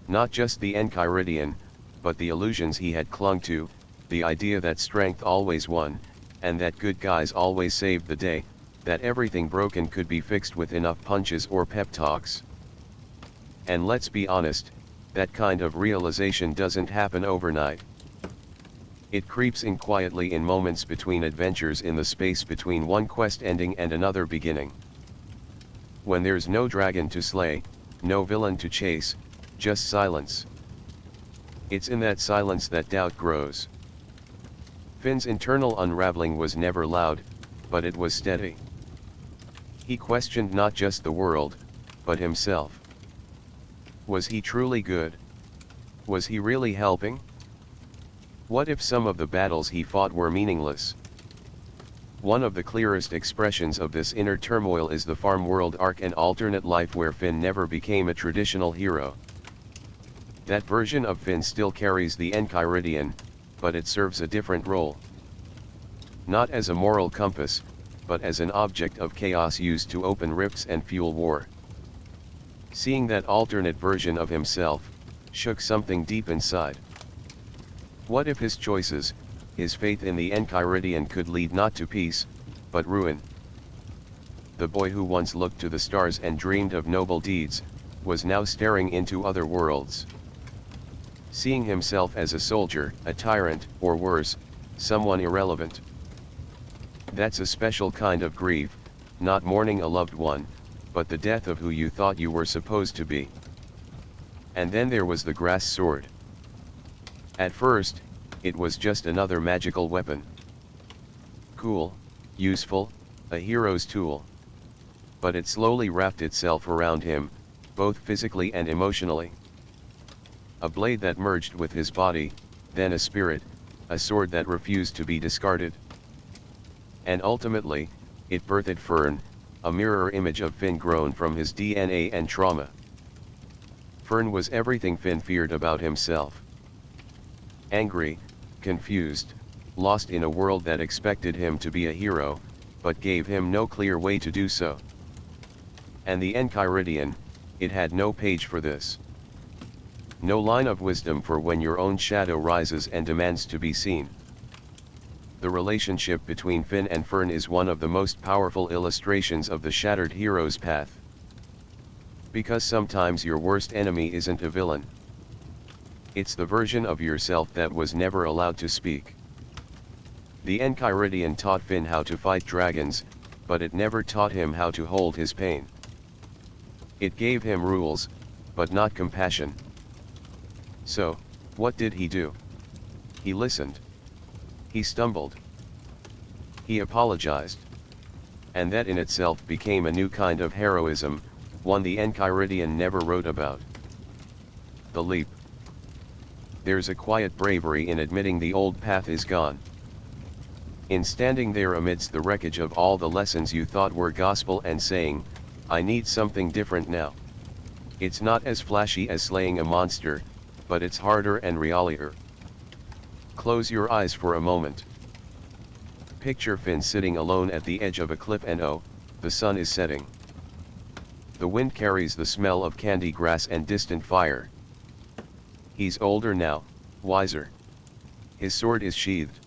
Not just the Enchiridion, but the illusions he had clung to, the idea that strength always won, and that good guys always saved the day, that everything broken could be fixed with enough punches or pep talks. And let's be honest, that kind of realization doesn't happen overnight. It creeps in quietly in moments between adventures, in the space between one quest ending and another beginning. When there's no dragon to slay, no villain to chase, just silence. It's in that silence that doubt grows. Finn's internal unraveling was never loud, but it was steady. He questioned not just the world, but himself. Was he truly good? Was he really helping? What if some of the battles he fought were meaningless? One of the clearest expressions of this inner turmoil is the farm world arc, an alternate life where Finn never became a traditional hero. That version of Finn still carries the Enchiridion, but it serves a different role. Not as a moral compass, but as an object of chaos used to open rifts and fuel war. Seeing that alternate version of himself, shook something deep inside. What if his choices, his faith in the Enchiridion could lead not to peace, but ruin? The boy who once looked to the stars and dreamed of noble deeds, was now staring into other worlds. Seeing himself as a soldier, a tyrant, or worse, someone irrelevant. That's a special kind of grief, not mourning a loved one, but the death of who you thought you were supposed to be. And then there was the grass sword. At first, it was just another magical weapon. Cool, useful, a hero's tool. But it slowly wrapped itself around him, both physically and emotionally. A blade that merged with his body, then a spirit, a sword that refused to be discarded. And ultimately, it birthed Fern, a mirror image of Finn grown from his DNA and trauma. Fern was everything Finn feared about himself. Angry, confused, lost in a world that expected him to be a hero, but gave him no clear way to do so. And the Enchiridion, it had no page for this. No line of wisdom for when your own shadow rises and demands to be seen. The relationship between Finn and Fern is one of the most powerful illustrations of the shattered hero's path. Because sometimes your worst enemy isn't a villain. It's the version of yourself that was never allowed to speak. The Enchiridion taught Finn how to fight dragons, but it never taught him how to hold his pain. It gave him rules, but not compassion. So, what did he do? He listened. He stumbled. He apologized. And that in itself became a new kind of heroism, one the Enchiridion never wrote about. The leap. There's a quiet bravery in admitting the old path is gone. In standing there amidst the wreckage of all the lessons you thought were gospel and saying, I need something different now. It's not as flashy as slaying a monster, but it's harder and realier. Close your eyes for a moment. Picture Finn sitting alone at the edge of a cliff and oh, the sun is setting. The wind carries the smell of candy grass and distant fire. He's older now, wiser. His sword is sheathed.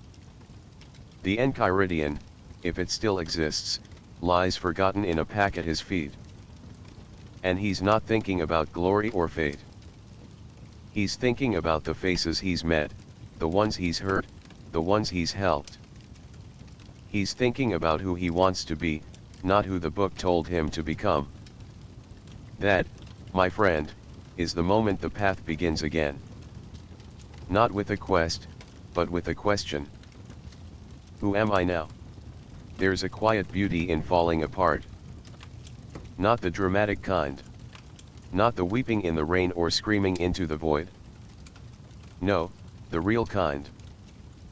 The Enchiridion, if it still exists, lies forgotten in a pack at his feet. And he's not thinking about glory or fate. He's thinking about the faces he's met, the ones he's hurt, the ones he's helped. He's thinking about who he wants to be, not who the book told him to become. That, my friend, is the moment the path begins again. Not with a quest, but with a question. Who am I now? There's a quiet beauty in falling apart. Not the dramatic kind. Not the weeping in the rain or screaming into the void. No, the real kind.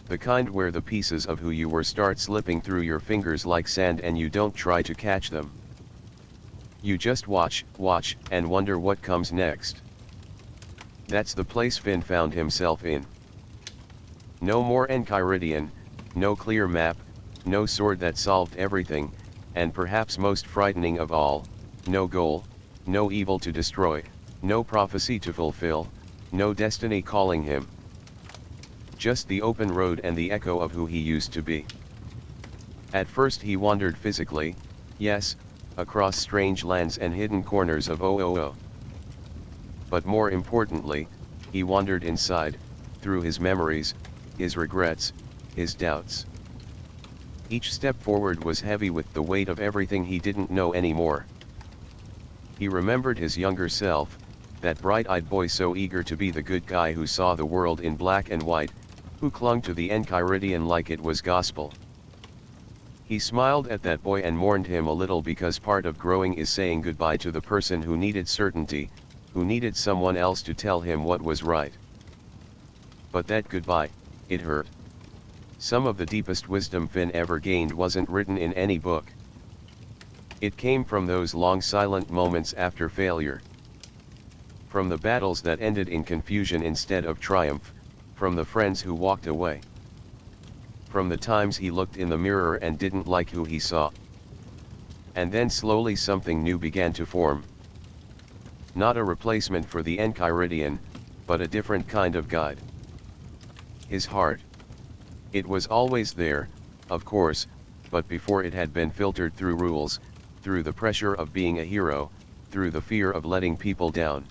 The kind where the pieces of who you were start slipping through your fingers like sand and you don't try to catch them. You just watch, and wonder what comes next. That's the place Finn found himself in. No more Enchiridion, no clear map, no sword that solved everything, and perhaps most frightening of all, no goal, no evil to destroy, no prophecy to fulfill, no destiny calling him. Just the open road and the echo of who he used to be. At first he wandered physically, yes, across strange lands and hidden corners of Ooo. But more importantly, he wandered inside, through his memories, his regrets, his doubts. Each step forward was heavy with the weight of everything he didn't know anymore. He remembered his younger self, that bright-eyed boy so eager to be the good guy who saw the world in black and white, who clung to the Enchiridion like it was gospel. He smiled at that boy and mourned him a little because part of growing is saying goodbye to the person who needed certainty, who needed someone else to tell him what was right. But that goodbye, it hurt. Some of the deepest wisdom Finn ever gained wasn't written in any book. It came from those long silent moments after failure. From the battles that ended in confusion instead of triumph, from the friends who walked away. From the times he looked in the mirror and didn't like who he saw. And then slowly something new began to form. Not a replacement for the Enchiridion, but a different kind of guide. His heart. It was always there, of course, but before it had been filtered through rules, through the pressure of being a hero, through the fear of letting people down.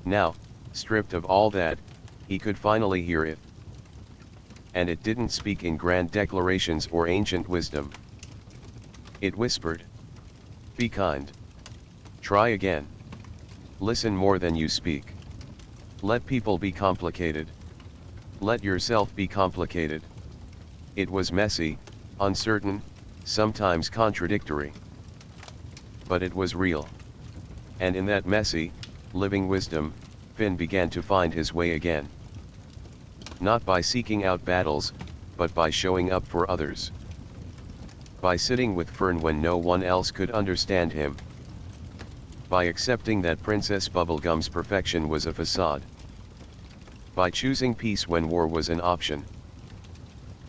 Now, stripped of all that, he could finally hear it. And it didn't speak in grand declarations or ancient wisdom. It whispered. Be kind. Try again. Listen more than you speak. Let people be complicated. Let yourself be complicated. It was messy, uncertain, sometimes contradictory. But it was real. And in that messy, living wisdom, Finn began to find his way again. Not by seeking out battles, but by showing up for others. By sitting with Fern when no one else could understand him. By accepting that Princess Bubblegum's perfection was a facade. By choosing peace when war was an option.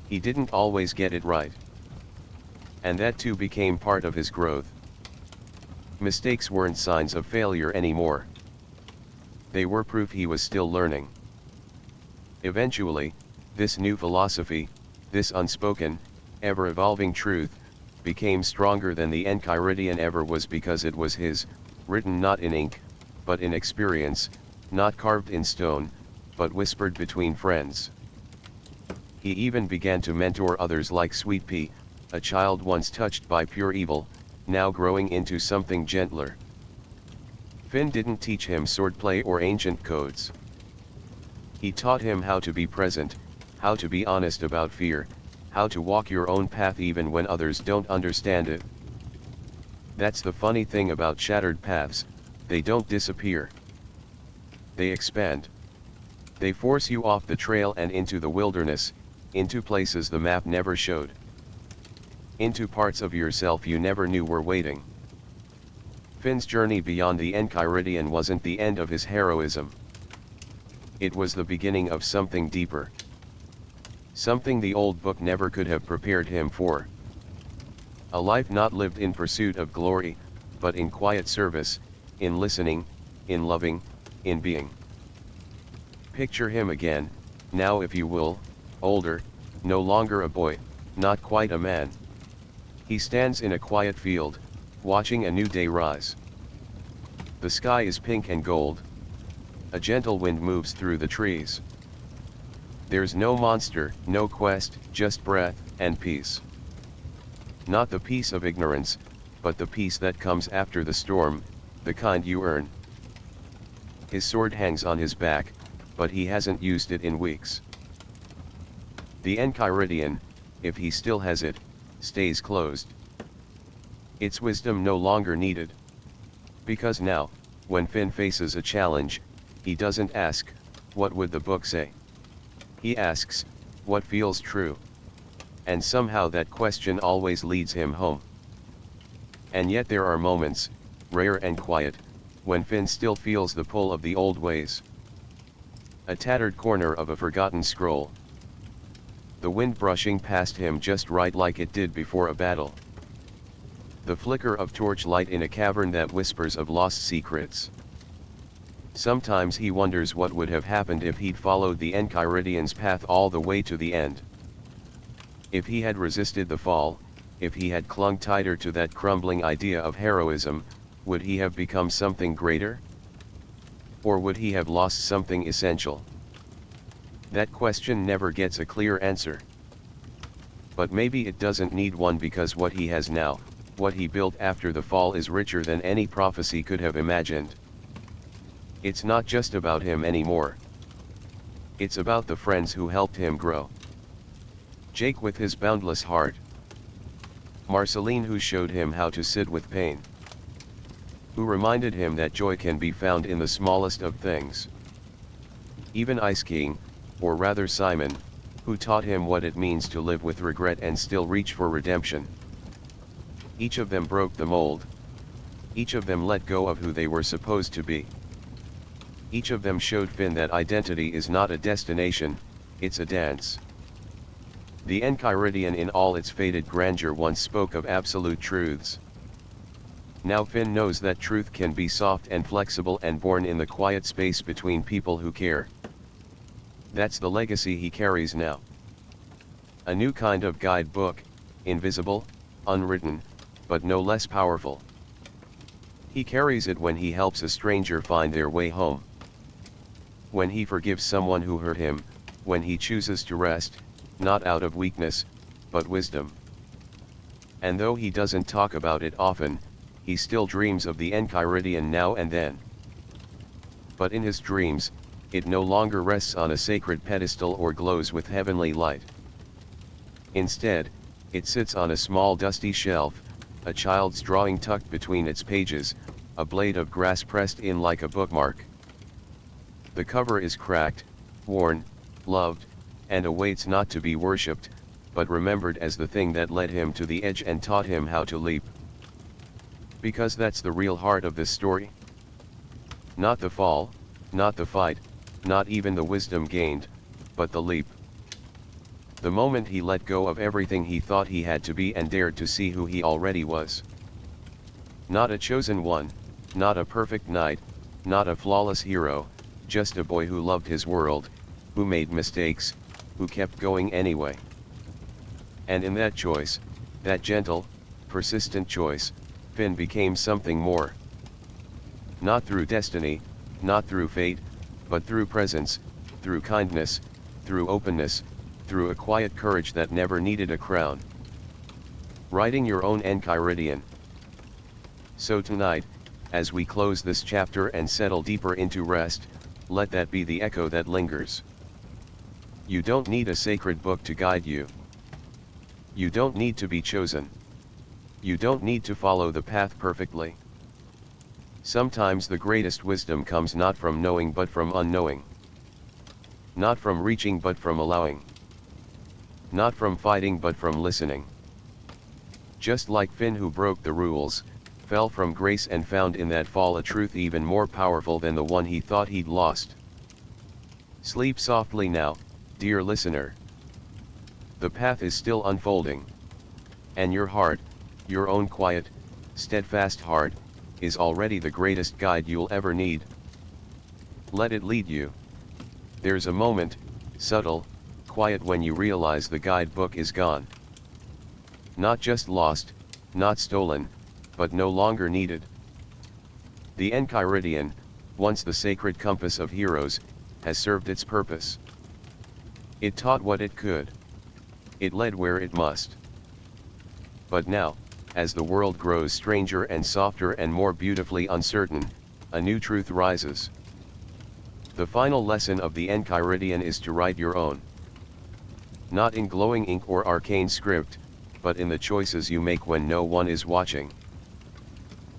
He didn't always get it right. And that too became part of his growth. Mistakes weren't signs of failure anymore. They were proof he was still learning. Eventually, this new philosophy, this unspoken, ever-evolving truth, became stronger than the Enchiridion ever was because it was his, written not in ink, but in experience, not carved in stone, but whispered between friends. He even began to mentor others like Sweet Pea, a child once touched by pure evil, now growing into something gentler. Finn didn't teach him swordplay or ancient codes. He taught him how to be present, how to be honest about fear, how to walk your own path even when others don't understand it. That's the funny thing about shattered paths, they don't disappear. They expand. They force you off the trail and into the wilderness, into places the map never showed. Into parts of yourself you never knew were waiting. Finn's journey beyond the Enchiridion wasn't the end of his heroism. It was the beginning of something deeper. Something the old book never could have prepared him for. A life not lived in pursuit of glory, but in quiet service, in listening, in loving, in being. Picture him again, now if you will, older, no longer a boy, not quite a man. He stands in a quiet field, watching a new day rise. The sky is pink and gold. A gentle wind moves through the trees. There's no monster, no quest, just breath, and peace. Not the peace of ignorance, but the peace that comes after the storm, the kind you earn. His sword hangs on his back, but he hasn't used it in weeks. The Enchiridion, if he still has it, stays closed. Its wisdom no longer needed. Because now, when Finn faces a challenge, he doesn't ask, what would the book say? He asks, what feels true? And somehow that question always leads him home. And yet there are moments, rare and quiet, when Finn still feels the pull of the old ways. A tattered corner of a forgotten scroll. The wind brushing past him just right like it did before a battle. The flicker of torchlight in a cavern that whispers of lost secrets. Sometimes he wonders what would have happened if he'd followed the Enchiridion's path all the way to the end. If he had resisted the fall, if he had clung tighter to that crumbling idea of heroism, would he have become something greater? Or would he have lost something essential? That question never gets a clear answer. But maybe it doesn't need one, because what he has now, what he built after the fall, is richer than any prophecy could have imagined. It's not just about him anymore. It's about the friends who helped him grow. Jake with his boundless heart. Marceline who showed him how to sit with pain. Who reminded him that joy can be found in the smallest of things. Even Ice King, or rather Simon, who taught him what it means to live with regret and still reach for redemption. Each of them broke the mold. Each of them let go of who they were supposed to be. Each of them showed Finn that identity is not a destination, it's a dance. The Enchiridion in all its faded grandeur once spoke of absolute truths. Now Finn knows that truth can be soft and flexible and born in the quiet space between people who care. That's the legacy he carries now. A new kind of guidebook, invisible, unwritten, but no less powerful. He carries it when he helps a stranger find their way home. When he forgives someone who hurt him, when he chooses to rest, not out of weakness, but wisdom. And though he doesn't talk about it often, he still dreams of the Enchiridion now and then. But in his dreams, it no longer rests on a sacred pedestal or glows with heavenly light. Instead, it sits on a small dusty shelf, a child's drawing tucked between its pages, a blade of grass pressed in like a bookmark. The cover is cracked, worn, loved, and awaits not to be worshipped, but remembered as the thing that led him to the edge and taught him how to leap. Because that's the real heart of this story. Not the fall, not the fight, not even the wisdom gained, but the leap. The moment he let go of everything he thought he had to be and dared to see who he already was. Not a chosen one, not a perfect knight, not a flawless hero, just a boy who loved his world, who made mistakes, who kept going anyway. And in that choice, that gentle, persistent choice, Finn became something more. Not through destiny, not through fate, but through presence, through kindness, through openness, through a quiet courage that never needed a crown. Writing your own Enchiridion. So tonight, as we close this chapter and settle deeper into rest, let that be the echo that lingers. You don't need a sacred book to guide you. You don't need to be chosen. You don't need to follow the path perfectly. Sometimes the greatest wisdom comes not from knowing but from unknowing. Not from reaching but from allowing. Not from fighting but from listening. Just like Finn who broke the rules, fell from grace and found in that fall a truth even more powerful than the one he thought he'd lost. Sleep softly now, dear listener. The path is still unfolding. And your heart, your own quiet, steadfast heart, is already the greatest guide you'll ever need. Let it lead you. There's a moment, subtle, quiet, when you realize the guidebook is gone. Not just lost, not stolen, but no longer needed. The Enchiridion, once the sacred compass of heroes, has served its purpose. It taught what it could. It led where it must. But now, as the world grows stranger and softer and more beautifully uncertain, a new truth rises. The final lesson of the Enchiridion is to write your own. Not in glowing ink or arcane script, but in the choices you make when no one is watching.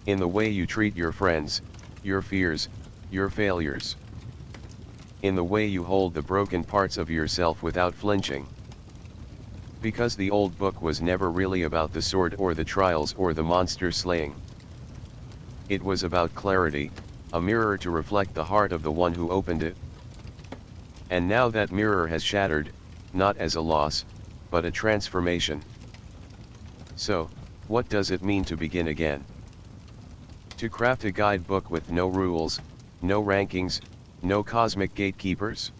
In the way you treat your friends, your fears, your failures. In the way you hold the broken parts of yourself without flinching. Because the old book was never really about the sword or the trials or the monster slaying. It was about clarity, a mirror to reflect the heart of the one who opened it. And now that mirror has shattered, not as a loss, but a transformation. So, what does it mean to begin again? To craft a guidebook with no rules, no rankings, no cosmic gatekeepers?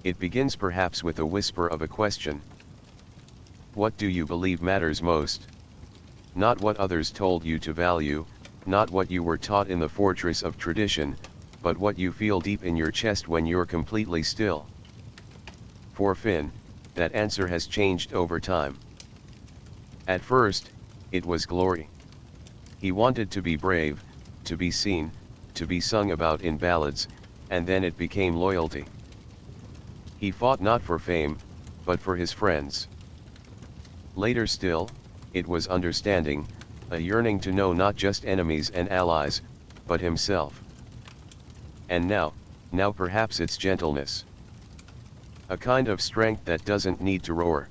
It begins perhaps with a whisper of a question. What do you believe matters most? Not what others told you to value, not what you were taught in the fortress of tradition, but what you feel deep in your chest when you're completely still. For Finn, that answer has changed over time. At first, it was glory. He wanted to be brave, to be seen, to be sung about in ballads, and then it became loyalty. He fought not for fame, but for his friends. Later still, it was understanding, a yearning to know not just enemies and allies, but himself. And now perhaps it's gentleness. A kind of strength that doesn't need to roar.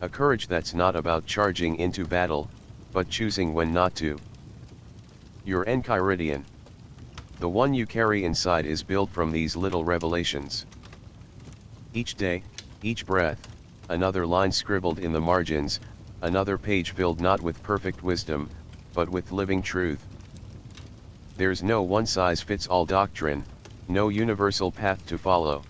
A courage that's not about charging into battle, but choosing when not to. Your Enchiridion. The one you carry inside is built from these little revelations. Each day, each breath, another line scribbled in the margins, another page filled not with perfect wisdom, but with living truth. There's no one-size-fits-all doctrine, no universal path to follow.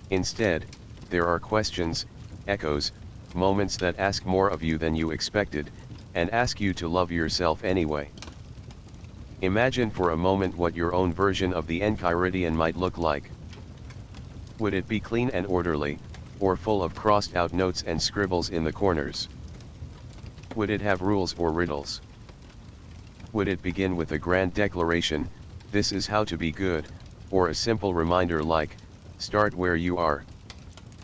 Instead, there are questions, echoes, moments that ask more of you than you expected, and ask you to love yourself anyway. Imagine for a moment what your own version of the Enchiridion might look like. Would it be clean and orderly, or full of crossed-out notes and scribbles in the corners? Would it have rules or riddles? Would it begin with a grand declaration, "This is how to be good," or a simple reminder like, "Start where you are"?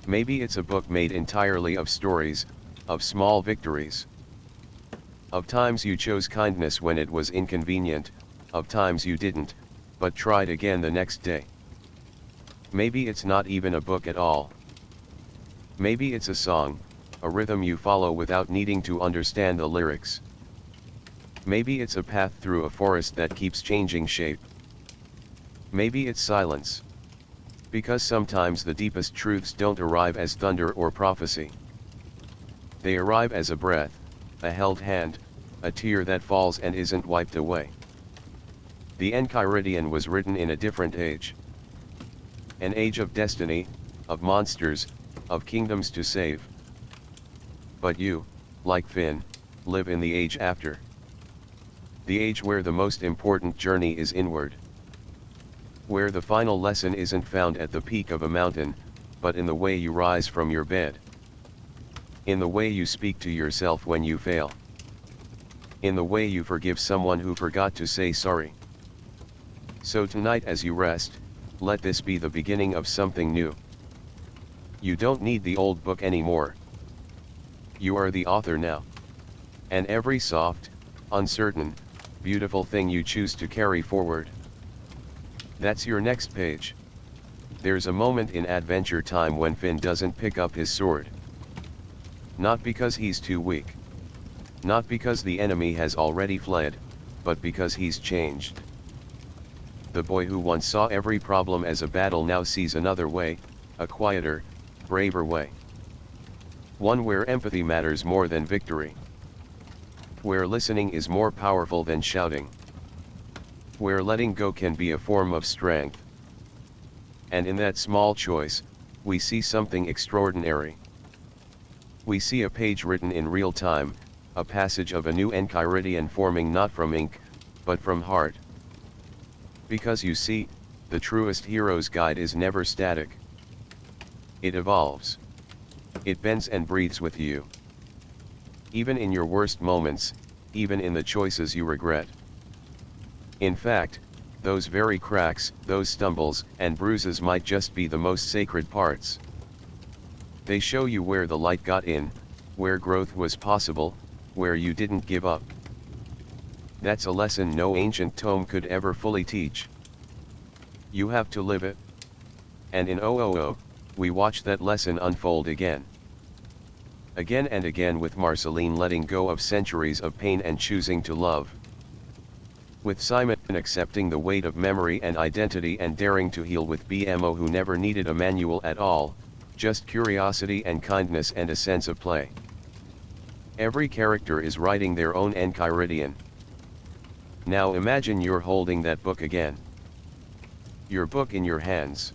Maybe it's a book made entirely of stories, of small victories. Of times you chose kindness when it was inconvenient, of times you didn't, but tried again the next day. Maybe it's not even a book at all. Maybe it's a song, a rhythm you follow without needing to understand the lyrics. Maybe it's a path through a forest that keeps changing shape. Maybe it's silence. Because sometimes the deepest truths don't arrive as thunder or prophecy. They arrive as a breath, a held hand, a tear that falls and isn't wiped away. The Enchiridion was written in a different age. An age of destiny, of monsters, of kingdoms to save. But you, like Finn, live in the age after. The age where the most important journey is inward. Where the final lesson isn't found at the peak of a mountain, but in the way you rise from your bed. In the way you speak to yourself when you fail. In the way you forgive someone who forgot to say sorry. So tonight as you rest, let this be the beginning of something new. You don't need the old book anymore. You are the author now. And every soft, uncertain, beautiful thing you choose to carry forward. That's your next page. There's a moment in Adventure Time when Finn doesn't pick up his sword. Not because he's too weak. Not because the enemy has already fled, but because he's changed. The boy who once saw every problem as a battle now sees another way, a quieter, braver way. One where empathy matters more than victory. Where listening is more powerful than shouting. Where letting go can be a form of strength. And in that small choice, we see something extraordinary. We see a page written in real time, a passage of a new Enchiridion forming not from ink, but from heart. Because you see, the truest hero's guide is never static. It evolves. It bends and breathes with you. Even in your worst moments, even in the choices you regret. In fact, those very cracks, those stumbles and bruises might just be the most sacred parts. They show you where the light got in, where growth was possible, where you didn't give up. That's a lesson no ancient tome could ever fully teach. You have to live it. And in OOO, we watch that lesson unfold again. Again and again, with Marceline letting go of centuries of pain and choosing to love. With Simon accepting the weight of memory and identity and daring to heal, with BMO who never needed a manual at all, just curiosity and kindness and a sense of play. Every character is writing their own Enchiridion. Now imagine you're holding that book again. Your book in your hands.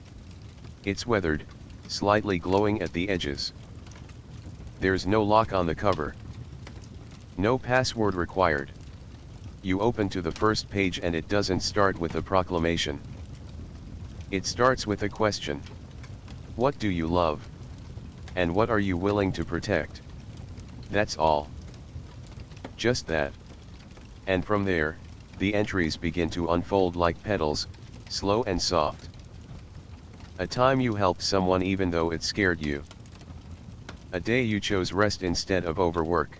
It's weathered, slightly glowing at the edges. There's no lock on the cover. No password required. You open to the first page and it doesn't start with a proclamation. It starts with a question. What do you love? And what are you willing to protect? That's all. Just that. And from there, the entries begin to unfold like petals, slow and soft. A time you helped someone even though it scared you. A day you chose rest instead of overwork.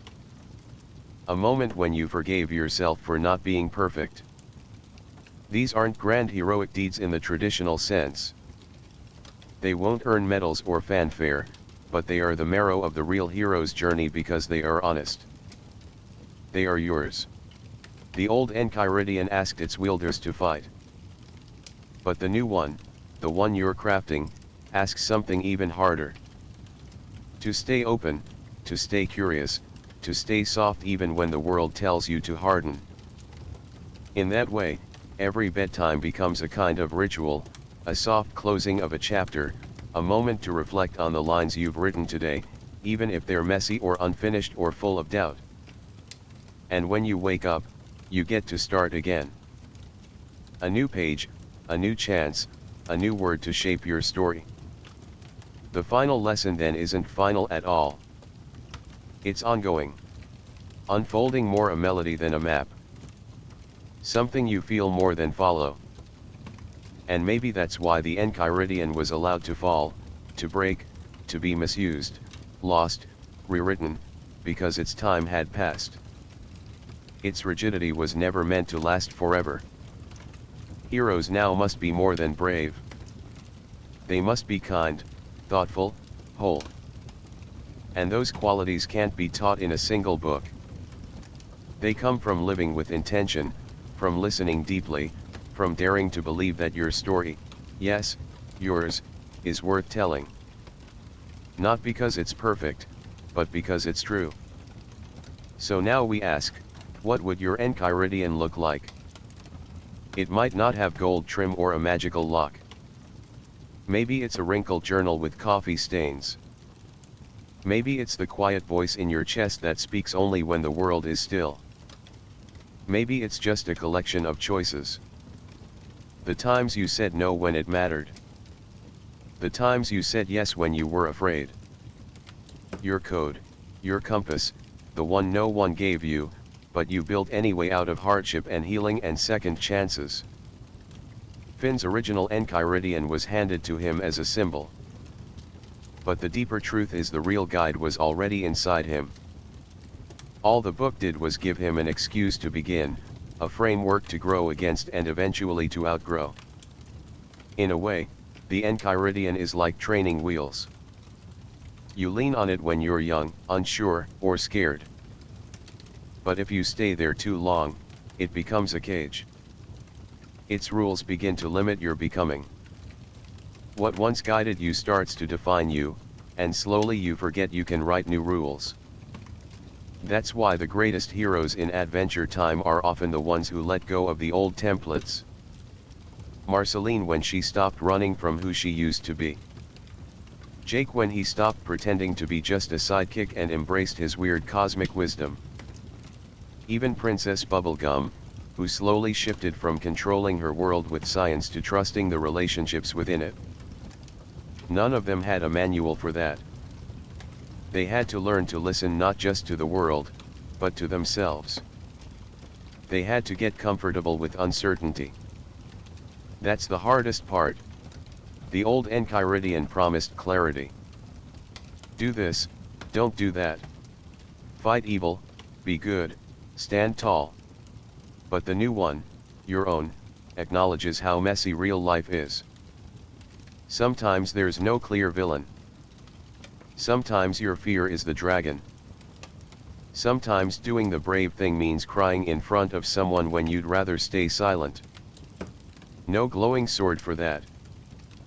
A moment when you forgave yourself for not being perfect. These aren't grand heroic deeds in the traditional sense. They won't earn medals or fanfare, but they are the marrow of the real hero's journey because they are honest. They are yours. The old Enchiridion asked its wielders to fight. But the new one, the one you're crafting, asks something even harder. To stay open, to stay curious, to stay soft even when the world tells you to harden. In that way, every bedtime becomes a kind of ritual, a soft closing of a chapter, a moment to reflect on the lines you've written today, even if they're messy or unfinished or full of doubt. And when you wake up, you get to start again. A new page, a new chance, a new word to shape your story. The final lesson then isn't final at all. It's ongoing. Unfolding more a melody than a map. Something you feel more than follow. And maybe that's why the Enchiridion was allowed to fall, to break, to be misused, lost, rewritten, because its time had passed. Its rigidity was never meant to last forever. Heroes now must be more than brave. They must be kind, thoughtful, whole. And those qualities can't be taught in a single book. They come from living with intention, from listening deeply, from daring to believe that your story, yes, yours, is worth telling. Not because it's perfect, but because it's true. So now we ask, what would your Enchiridion look like? It might not have gold trim or a magical lock. Maybe it's a wrinkled journal with coffee stains. Maybe it's the quiet voice in your chest that speaks only when the world is still. Maybe it's just a collection of choices. The times you said no when it mattered. The times you said yes when you were afraid. Your code, your compass, the one no one gave you, but you built anyway out of hardship and healing and second chances. Finn's original Enchiridion was handed to him as a symbol. But the deeper truth is the real guide was already inside him. All the book did was give him an excuse to begin, a framework to grow against and eventually to outgrow. In a way, the Enchiridion is like training wheels. You lean on it when you're young, unsure, or scared. but if you stay there too long, it becomes a cage. Its rules begin to limit your becoming. What once guided you starts to define you, and slowly you forget you can write new rules. That's why the greatest heroes in Adventure Time are often the ones who let go of the old templates. Marceline when she stopped running from who she used to be. Jake when he stopped pretending to be just a sidekick and embraced his weird cosmic wisdom. Even Princess Bubblegum, who slowly shifted from controlling her world with science to trusting the relationships within it. None of them had a manual for that. They had to learn to listen not just to the world, but to themselves. They had to get comfortable with uncertainty. That's the hardest part. The old Enchiridion promised clarity. Do this, don't do that. Fight evil, be good, stand tall. But the new one, Your Own, acknowledges how messy real life is. Sometimes there's no clear villain. Sometimes your fear is the dragon. Sometimes doing the brave thing means crying in front of someone when you'd rather stay silent. No glowing sword for that.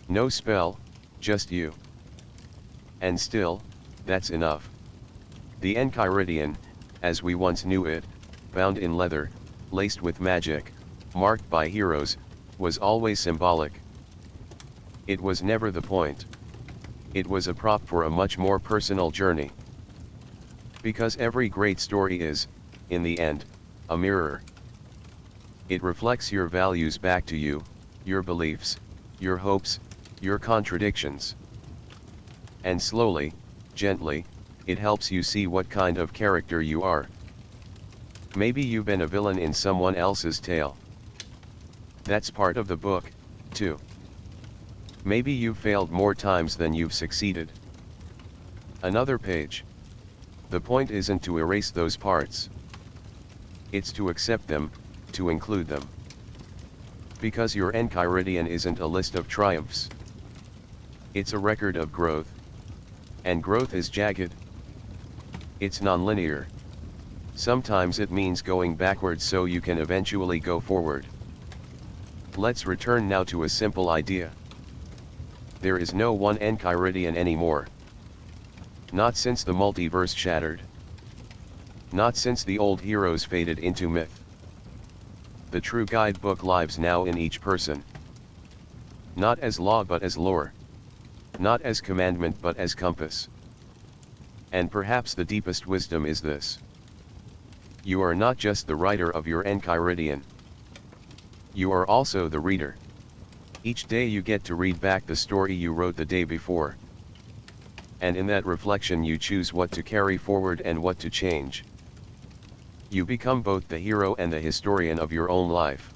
No spell, just you. And still, that's enough. The Enchiridion, as we once knew it, bound in leather, laced with magic, marked by heroes, was always symbolic. It was never the point. It was a prop for a much more personal journey. Because every great story is, in the end, a mirror. It reflects your values back to you, your beliefs, your hopes, your contradictions. And slowly, gently, it helps you see what kind of character you are. Maybe you've been a villain in someone else's tale. That's part of the book, too. Maybe you've failed more times than you've succeeded. Another page. The point isn't to erase those parts. It's to accept them, to include them. Because your Enchiridion isn't a list of triumphs. It's a record of growth. And growth is jagged. It's nonlinear. Sometimes it means going backwards so you can eventually go forward. Let's return now to a simple idea. There is no one Enchiridion anymore. Not since the multiverse shattered. Not since the old heroes faded into myth. The true guidebook lives now in each person. Not as law but as lore. Not as commandment but as compass. And perhaps the deepest wisdom is this. You are not just the writer of your Enchiridion. You are also the reader. Each day you get to read back the story you wrote the day before. And in that reflection you choose what to carry forward and what to change. You become both the hero and the historian of your own life.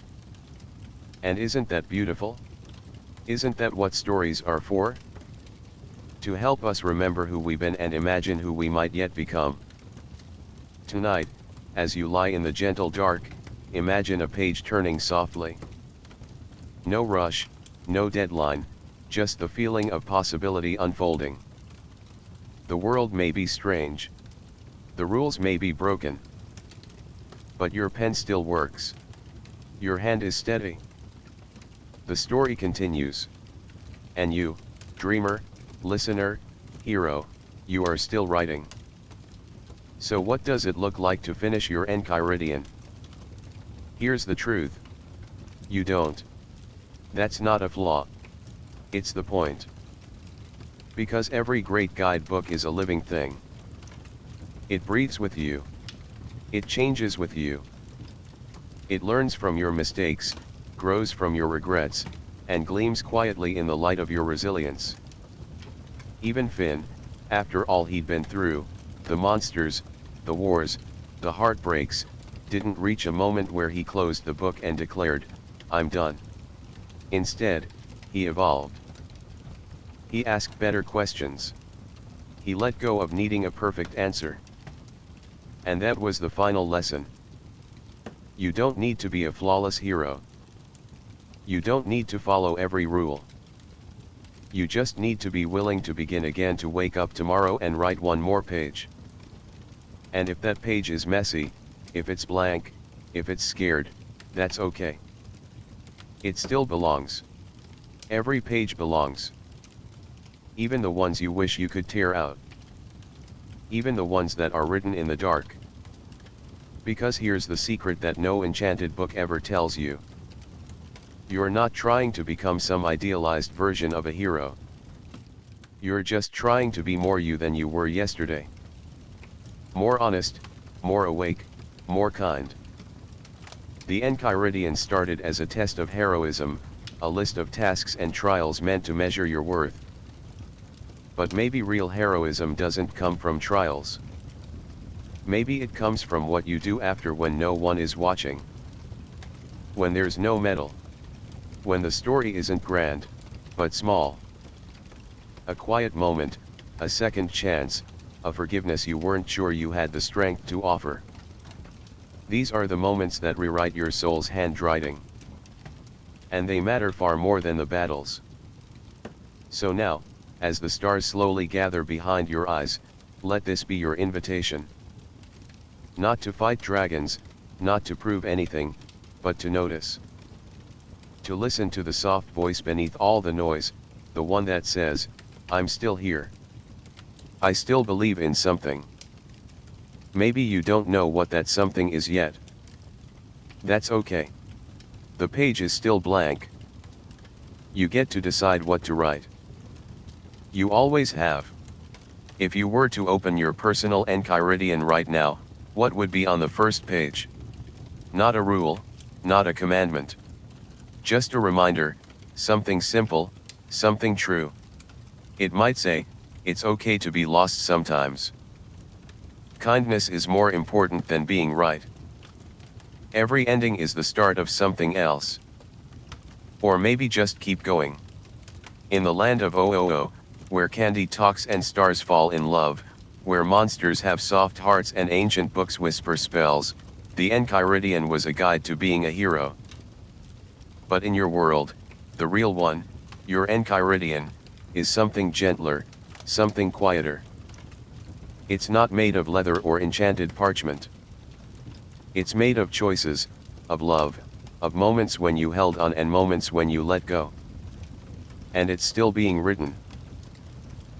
And isn't that beautiful? Isn't that what stories are for? To help us remember who we've been and imagine who we might yet become. Tonight, as you lie in the gentle dark, imagine a page turning softly. No rush, no deadline, just the feeling of possibility unfolding. The world may be strange. The rules may be broken. But your pen still works. Your hand is steady. The story continues. And you, dreamer, listener, hero, you are still writing. So what does it look like to finish your Enchiridion? Here's the truth. You don't. That's not a flaw. It's the point. Because every great guidebook is a living thing. It breathes with you. It changes with you. It learns from your mistakes, grows from your regrets, and gleams quietly in the light of your resilience. Even Finn, after all he'd been through, the monsters, the wars, the heartbreaks, didn't reach a moment where he closed the book and declared, "I'm done." Instead, he evolved. He asked better questions. He let go of needing a perfect answer. And that was the final lesson. You don't need to be a flawless hero. You don't need to follow every rule. You just need to be willing to begin again, to wake up tomorrow and write one more page. And if that page is messy, if it's blank, if it's scared, that's okay. It still belongs. Every page belongs. Even the ones you wish you could tear out. Even the ones that are written in the dark. Because here's the secret that no enchanted book ever tells you. You're not trying to become some idealized version of a hero. You're just trying to be more you than you were yesterday. More honest, more awake, more kind. The Enchiridion started as a test of heroism, a list of tasks and trials meant to measure your worth. But maybe real heroism doesn't come from trials. Maybe it comes from what you do after when no one is watching. When there's no medal. When the story isn't grand, but small. A quiet moment, a second chance, a forgiveness you weren't sure you had the strength to offer. These are the moments that rewrite your soul's handwriting. And they matter far more than the battles. So now, as the stars slowly gather behind your eyes, let this be your invitation. Not to fight dragons, not to prove anything, but to notice. To listen to the soft voice beneath all the noise, the one that says, I'm still here. I still believe in something. Maybe you don't know what that something is yet. That's okay. The page is still blank. You get to decide what to write. You always have. If you were to open your personal Enchiridion right now, what would be on the first page? Not a rule, not a commandment. Just a reminder, something simple, something true. It might say, it's okay to be lost sometimes. Kindness is more important than being right. Every ending is the start of something else. Or maybe just keep going. In the land of Ooo, where candy talks and stars fall in love, where monsters have soft hearts and ancient books whisper spells, the Enchiridion was a guide to being a hero. But in your world, the real one, your Enchiridion, is something gentler, something quieter. It's not made of leather or enchanted parchment. It's made of choices, of love, of moments when you held on and moments when you let go. And it's still being written.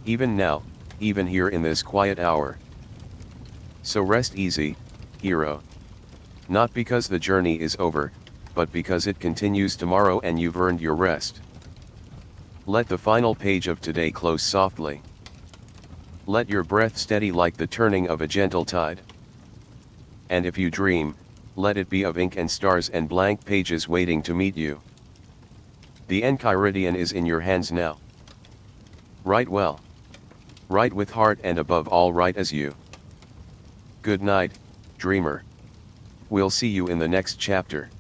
Even now, even here in this quiet hour. So rest easy, hero. Not because the journey is over, but because it continues tomorrow and you've earned your rest. Let the final page of today close softly. Let your breath steady like the turning of a gentle tide. And if you dream, let it be of ink and stars and blank pages waiting to meet you. The Enchiridion is in your hands now. Write well. Write with heart and above all write as you. Good night, dreamer. We'll see you in the next chapter.